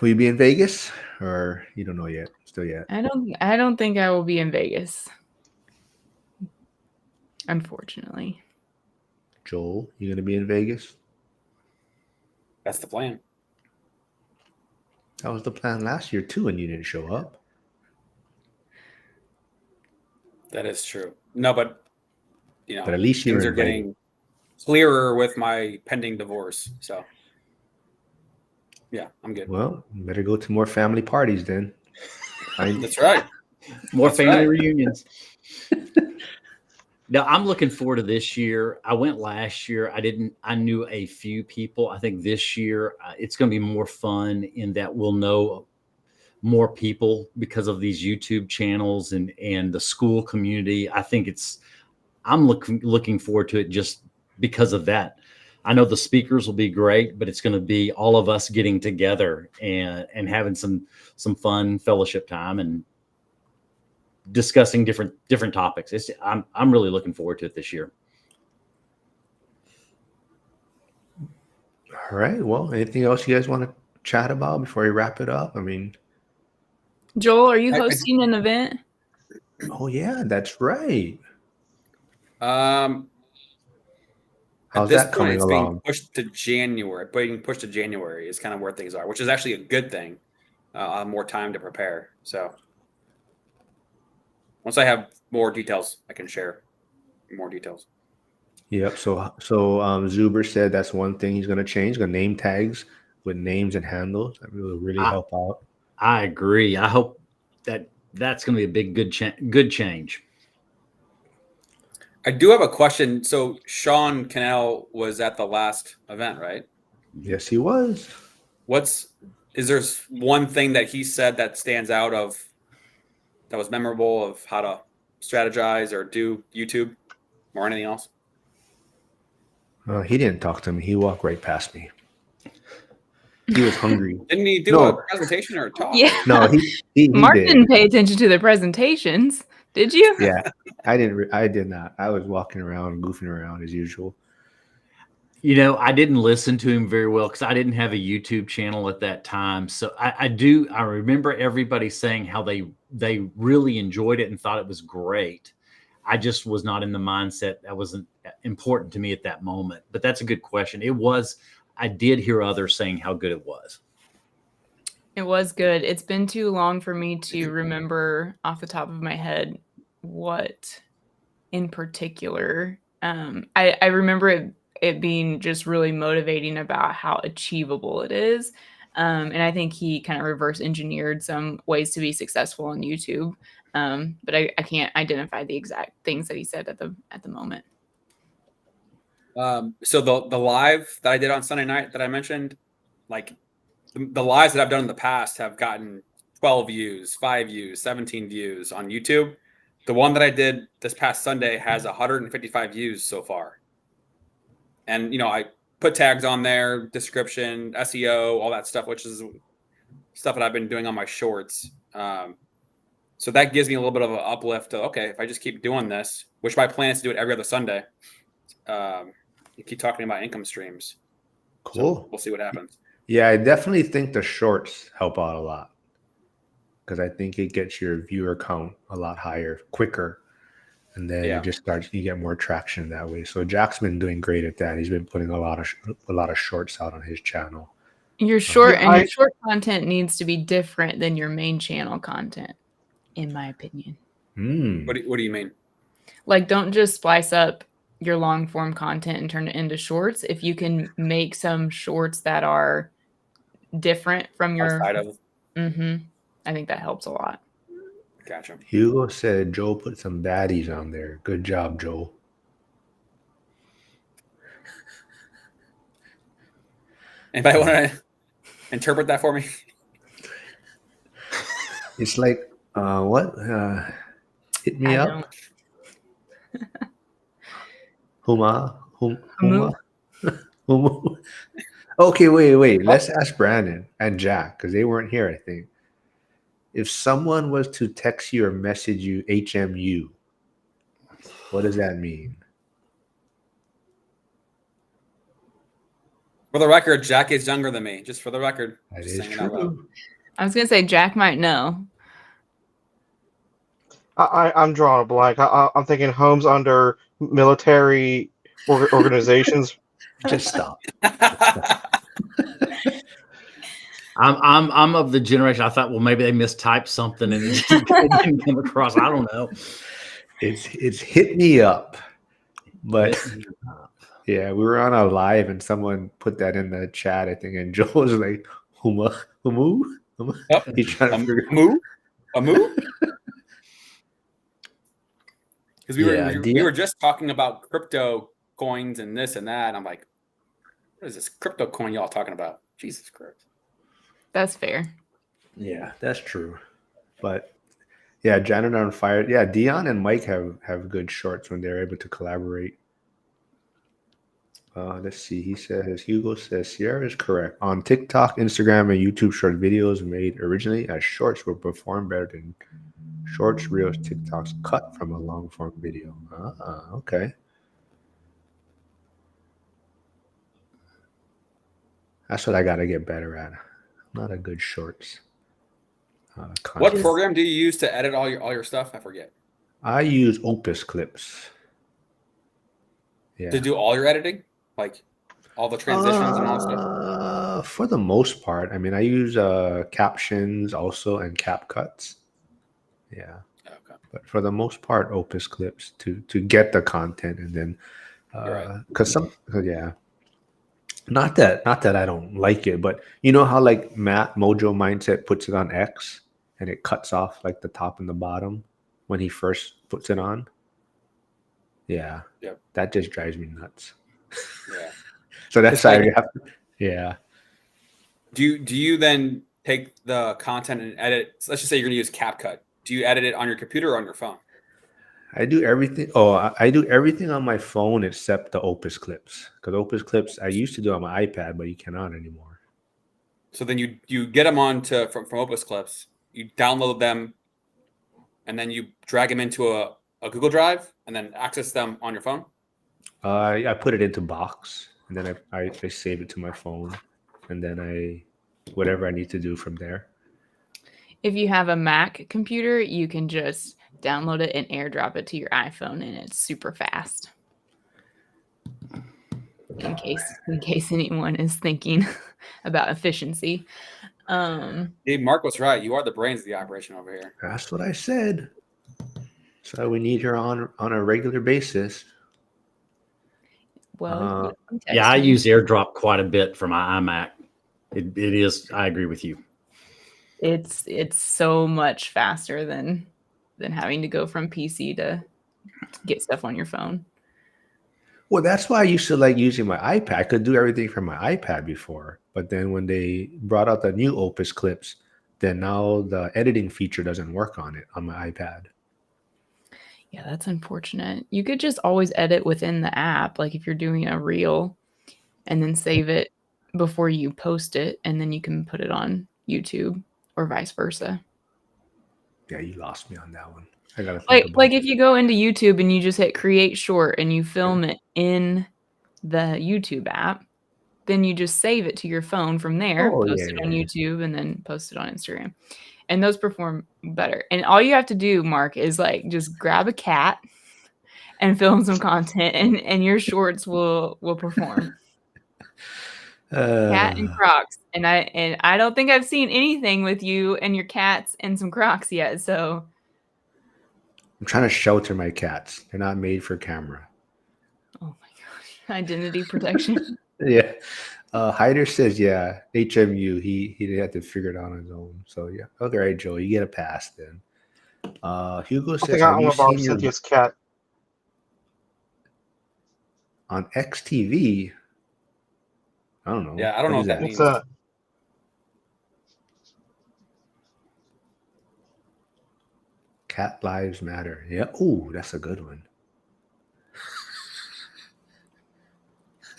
[SPEAKER 2] you be in Vegas, or you don't know yet? Still yet?
[SPEAKER 3] I don't think I will be in Vegas, unfortunately.
[SPEAKER 2] Joel, you gonna be in Vegas?
[SPEAKER 5] That's the plan.
[SPEAKER 2] That was the plan last year too, and you didn't show up.
[SPEAKER 5] That is true. No, but
[SPEAKER 2] But at least you're
[SPEAKER 5] things are
[SPEAKER 2] invited.
[SPEAKER 5] getting clearer with my pending divorce. So yeah, I'm good.
[SPEAKER 2] Well, you better go to more family parties then.
[SPEAKER 5] That's right.
[SPEAKER 1] More
[SPEAKER 5] That's
[SPEAKER 1] family
[SPEAKER 5] right.
[SPEAKER 1] reunions. No, I'm looking forward to this year. I went last year. I knew a few people. I think this year it's going to be more fun in that we'll know more people because of these YouTube channels and the school community. I think I'm looking forward to it just because of that. I know the speakers will be great, but it's going to be all of us getting together and having some fun fellowship time and discussing different topics. I'm really looking forward to it this year.
[SPEAKER 2] All right. Well, anything else you guys want to chat about before we wrap it up? I mean,
[SPEAKER 3] Joel, are you hosting an event?
[SPEAKER 2] oh yeah, that's right.
[SPEAKER 5] At
[SPEAKER 2] How's
[SPEAKER 5] this
[SPEAKER 2] that
[SPEAKER 5] point,
[SPEAKER 2] coming
[SPEAKER 5] it's
[SPEAKER 2] along?
[SPEAKER 5] being pushed to January. Being pushed to January is kind of where things are, which is actually a good thing. I'll have more time to prepare. So once I have more details, I can share more details.
[SPEAKER 2] Yep. So Zuber said that's one thing he's going to change. Going to name tags with names and handles. That will really help out.
[SPEAKER 1] I agree. I hope that's going to be a big good change.
[SPEAKER 5] I do have a question. So Sean Cannell was at the last event, right?
[SPEAKER 2] Yes, he was.
[SPEAKER 5] Is there one thing that he said that stands out that was memorable of how to strategize or do YouTube or anything else?
[SPEAKER 2] He didn't talk to me. He walked right past me. He was hungry.
[SPEAKER 5] Didn't he do a presentation or a talk?
[SPEAKER 3] Yeah.
[SPEAKER 2] No, he
[SPEAKER 3] Mark
[SPEAKER 2] did.
[SPEAKER 3] didn't pay attention to the presentations. Did you?
[SPEAKER 2] Yeah, I did not. I was walking around, goofing around as usual.
[SPEAKER 1] I didn't listen to him very well because I didn't have a YouTube channel at that time. So I remember everybody saying how they really enjoyed it and thought it was great. I just was not in the mindset that wasn't important to me at that moment. But that's a good question. I did hear others saying how good it was.
[SPEAKER 3] It was good. It's been too long for me to remember off the top of my head what in particular. I remember it being just really motivating about how achievable it is. And I think he kind of reverse engineered some ways to be successful on YouTube. But I can't identify the exact things that he said at the moment.
[SPEAKER 5] So the live that I did on Sunday night that I mentioned, like the lives that I've done in the past have gotten 12 views, 5 views, 17 views on YouTube. The one that I did this past Sunday has 155 views so far. And, I put tags on there, description, SEO, all that stuff, which is stuff that I've been doing on my shorts. So that gives me a little bit of an uplift. Okay, if I just keep doing this, which my plan is to do it every other Sunday, you keep talking about income streams.
[SPEAKER 2] Cool.
[SPEAKER 5] So we'll see what happens.
[SPEAKER 2] Yeah, I definitely think the shorts help out a lot because I think it gets your viewer count a lot higher, quicker. and then
[SPEAKER 5] Yeah.
[SPEAKER 2] it just starts. You get more traction that way. So Jack's been doing great at that. He's been putting a lot of shorts out on his channel.
[SPEAKER 3] Your short
[SPEAKER 4] Yeah,
[SPEAKER 3] and your
[SPEAKER 4] I-
[SPEAKER 3] short content needs to be different than your main channel content, in my opinion.
[SPEAKER 5] What do you mean?
[SPEAKER 3] Like, don't just splice up your long form content and turn it into shorts. If you can make some shorts that are different from your,
[SPEAKER 5] Outside of
[SPEAKER 3] I think that helps a lot.
[SPEAKER 5] gotcha.
[SPEAKER 2] Hugo said Joe put some baddies on there. Good job, Joe.
[SPEAKER 5] Anybody want to interpret that for me?
[SPEAKER 2] It's like what? Hit me
[SPEAKER 3] I
[SPEAKER 2] up. Huma.
[SPEAKER 3] Humu?
[SPEAKER 2] Humu. Okay, wait. Let's ask Brandon and Jack because they weren't here, I think. If someone was to text you or message you HMU, what does that mean?
[SPEAKER 5] For the record, Jack is younger than me. Just for the record.
[SPEAKER 2] That
[SPEAKER 5] Just
[SPEAKER 2] is
[SPEAKER 5] saying it out loud.
[SPEAKER 2] true.
[SPEAKER 3] I was gonna say Jack might know.
[SPEAKER 4] I'm drawing a blank. I'm thinking homes under military organizations.
[SPEAKER 2] Just stop.
[SPEAKER 1] I'm of the generation. I thought, well, maybe they mistyped something and it didn't come across. I don't know.
[SPEAKER 2] It's hit me up. But yeah, we were on a live and someone put that in the chat, I think, and Joel was like, Humu?
[SPEAKER 5] Yep.
[SPEAKER 2] He's trying to figure
[SPEAKER 5] A move? Because we were just talking about crypto coins and this and that. And I'm like, what is this crypto coin y'all talking about? Jesus Christ.
[SPEAKER 3] That's fair.
[SPEAKER 2] Yeah, that's true. But yeah, Janet on Fire. Yeah, Dion and Mike have good shorts when they're able to collaborate. Let's see. Hugo says Sierra is correct. On TikTok, Instagram, and YouTube, short videos made originally as shorts will perform better than shorts, reels, TikToks cut from a long form video. Okay. That's what I got to get better at. I'm not a good shorts.
[SPEAKER 5] What
[SPEAKER 2] content.
[SPEAKER 5] program do you use to edit all your stuff? I forget.
[SPEAKER 2] I use Opus Clips. Yeah.
[SPEAKER 5] To do all your editing? Like all the transitions and all that stuff?
[SPEAKER 2] For the most part. I mean, I use captions also and cap cuts. Yeah.
[SPEAKER 5] Okay.
[SPEAKER 2] But for the most part, Opus Clips to get the content, and then because yeah. Not that I don't like it, but you know how like Matt Mojo Mindset puts it on X and it cuts off like the top and the bottom when he first puts it on? Yeah.
[SPEAKER 5] Yep.
[SPEAKER 2] That just drives me nuts.
[SPEAKER 5] Yeah.
[SPEAKER 2] So that's
[SPEAKER 5] It's
[SPEAKER 2] why
[SPEAKER 5] like-
[SPEAKER 2] you have to, yeah.
[SPEAKER 5] Do you then take the content and edit? So let's just say you're going to use CapCut. Do you edit it on your computer or on your phone?
[SPEAKER 2] I do everything. I do everything on my phone except the Opus Clips. Because Opus Clips I used to do on my iPad, but you cannot anymore.
[SPEAKER 5] So then you get them from Opus Clips, you download them, and then you drag them into a Google Drive and then access them on your phone?
[SPEAKER 2] I put it into Box, and then I save it to my phone, and then whatever I need to do from there.
[SPEAKER 3] If you have a Mac computer, you can just download it and airdrop it to your iPhone, and it's super fast. In case anyone is thinking about efficiency.
[SPEAKER 5] Hey, Mark was right. You are the brains of the operation over here.
[SPEAKER 2] That's what I said. So we need her on a regular basis.
[SPEAKER 3] Well,
[SPEAKER 1] Yeah, I use AirDrop quite a bit for my iMac. It is. I agree with you.
[SPEAKER 3] it's so much faster than having to go from PC to get stuff on your phone.
[SPEAKER 2] Well, that's why I used to like using my iPad. I could do everything from my iPad before, but then when they brought out the new Opus Clips, then now the editing feature doesn't work on it on my iPad.
[SPEAKER 3] Yeah, that's unfortunate. You could just always edit within the app, like if you're doing a reel, and then save it before you post it, and then you can put it on YouTube or vice versa.
[SPEAKER 2] Yeah, you lost me on that one. I gotta think about
[SPEAKER 3] Like
[SPEAKER 2] it.
[SPEAKER 3] if you go into YouTube and you just hit create short and you film it in the YouTube app, then you just save it to your phone from there,
[SPEAKER 2] Oh,
[SPEAKER 3] post
[SPEAKER 2] yeah,
[SPEAKER 3] it on
[SPEAKER 2] yeah.
[SPEAKER 3] YouTube, and then post it on Instagram. And those perform better. And all you have to do, Mark, is like just grab a cat and film some content, and your shorts will perform. Cat and Crocs, and I don't think I've seen anything with you and your cats and some Crocs yet. So
[SPEAKER 2] I'm trying to shelter my cats. They're not made for camera.
[SPEAKER 3] oh my gosh, identity protection.
[SPEAKER 2] Yeah. Hyder says, yeah, HMU. He had to figure it out on his own. So yeah. Okay, all right, Joe, you get a pass then. Hugo
[SPEAKER 4] I
[SPEAKER 2] says,
[SPEAKER 4] think I'm
[SPEAKER 2] have you
[SPEAKER 4] gonna borrow
[SPEAKER 2] seen your
[SPEAKER 4] Cynthia's cat.
[SPEAKER 2] on XTV? I don't know.
[SPEAKER 5] Yeah, I don't know
[SPEAKER 2] is
[SPEAKER 5] what that
[SPEAKER 4] It's
[SPEAKER 5] means.
[SPEAKER 4] a
[SPEAKER 2] Cat Lives Matter. Yeah. Ooh, that's a good one.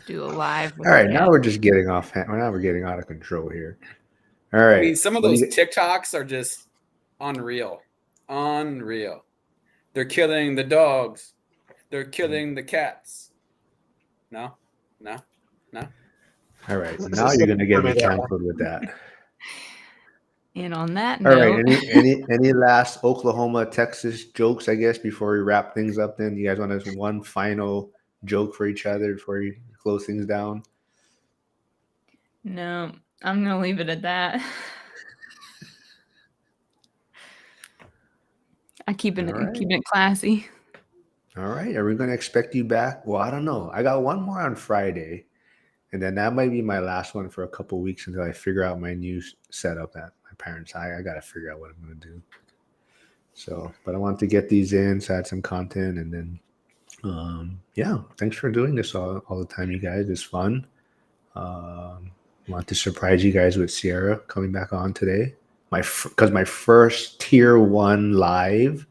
[SPEAKER 3] Do a live. With
[SPEAKER 2] All right,
[SPEAKER 3] the
[SPEAKER 2] now
[SPEAKER 3] cat.
[SPEAKER 2] we're just getting off. Now we're getting out of control here. All right.
[SPEAKER 5] I mean, some of
[SPEAKER 2] what do
[SPEAKER 5] those
[SPEAKER 2] you get?
[SPEAKER 5] TikToks are just unreal. Unreal. They're killing the dogs. They're killing the cats. No, no, no.
[SPEAKER 2] All right.
[SPEAKER 4] This
[SPEAKER 2] Now
[SPEAKER 4] is
[SPEAKER 2] you're gonna get me
[SPEAKER 4] that one.
[SPEAKER 2] canceled with that.
[SPEAKER 3] And on that
[SPEAKER 2] All right.
[SPEAKER 3] note,
[SPEAKER 2] Any last Oklahoma, Texas jokes, I guess, before we wrap things up then? You guys want us one final joke for each other before you close things down?
[SPEAKER 3] no, I'm gonna leave it at that.
[SPEAKER 2] All right.
[SPEAKER 3] keeping it classy.
[SPEAKER 2] All right. Are we gonna expect you back? Well, I don't know. I got one more on Friday. And then that might be my last one for a couple weeks until I figure out my new setup at my parents' I got to figure out what I'm going to do. So, but I want to get these in, so I had some content. And then, yeah, thanks for doing this all the time, you guys. It's fun. Want to surprise you guys with Sierra coming back on today. Because my first tier 1 live.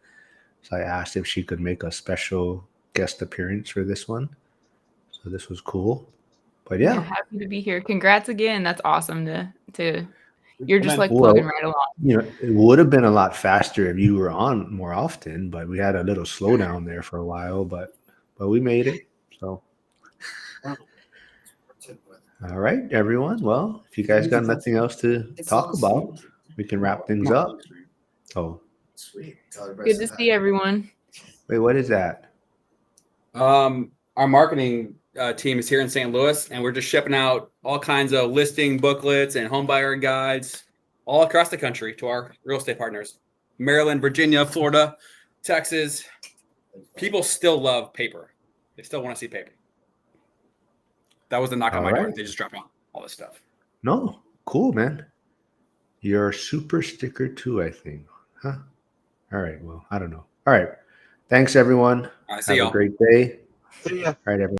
[SPEAKER 2] So I asked if she could make a special guest appearance for this one. So this was cool. But yeah.
[SPEAKER 3] Happy to be here. Congrats again. That's awesome to you're just
[SPEAKER 5] Amen.
[SPEAKER 3] like
[SPEAKER 2] Well,
[SPEAKER 3] plugging right along.
[SPEAKER 2] You know, it would have been a lot faster if you were on more often, but we had a little slowdown there for a while, but we made it. So all right, everyone. Well, if you guys got nothing else to talk about, we can wrap things up. Oh,
[SPEAKER 6] Sweet.
[SPEAKER 3] Good to see everyone.
[SPEAKER 2] wait, what is that?
[SPEAKER 5] Our marketing team is here in St. Louis, and we're just shipping out all kinds of listing booklets and home buyer guides all across the country to our real estate partners. Maryland, Virginia, Florida, Texas. People still love paper. They still want to see paper. That was the knock on
[SPEAKER 2] All
[SPEAKER 5] my door.
[SPEAKER 2] right.
[SPEAKER 5] They just dropped off all this stuff.
[SPEAKER 2] No, cool, man. You're a super sticker too, I think. Huh? All right. Well, I don't know. All right. Thanks, everyone.
[SPEAKER 5] All right, see
[SPEAKER 2] Have
[SPEAKER 5] y'all.
[SPEAKER 2] a great day.
[SPEAKER 4] See ya.
[SPEAKER 2] All right, everyone.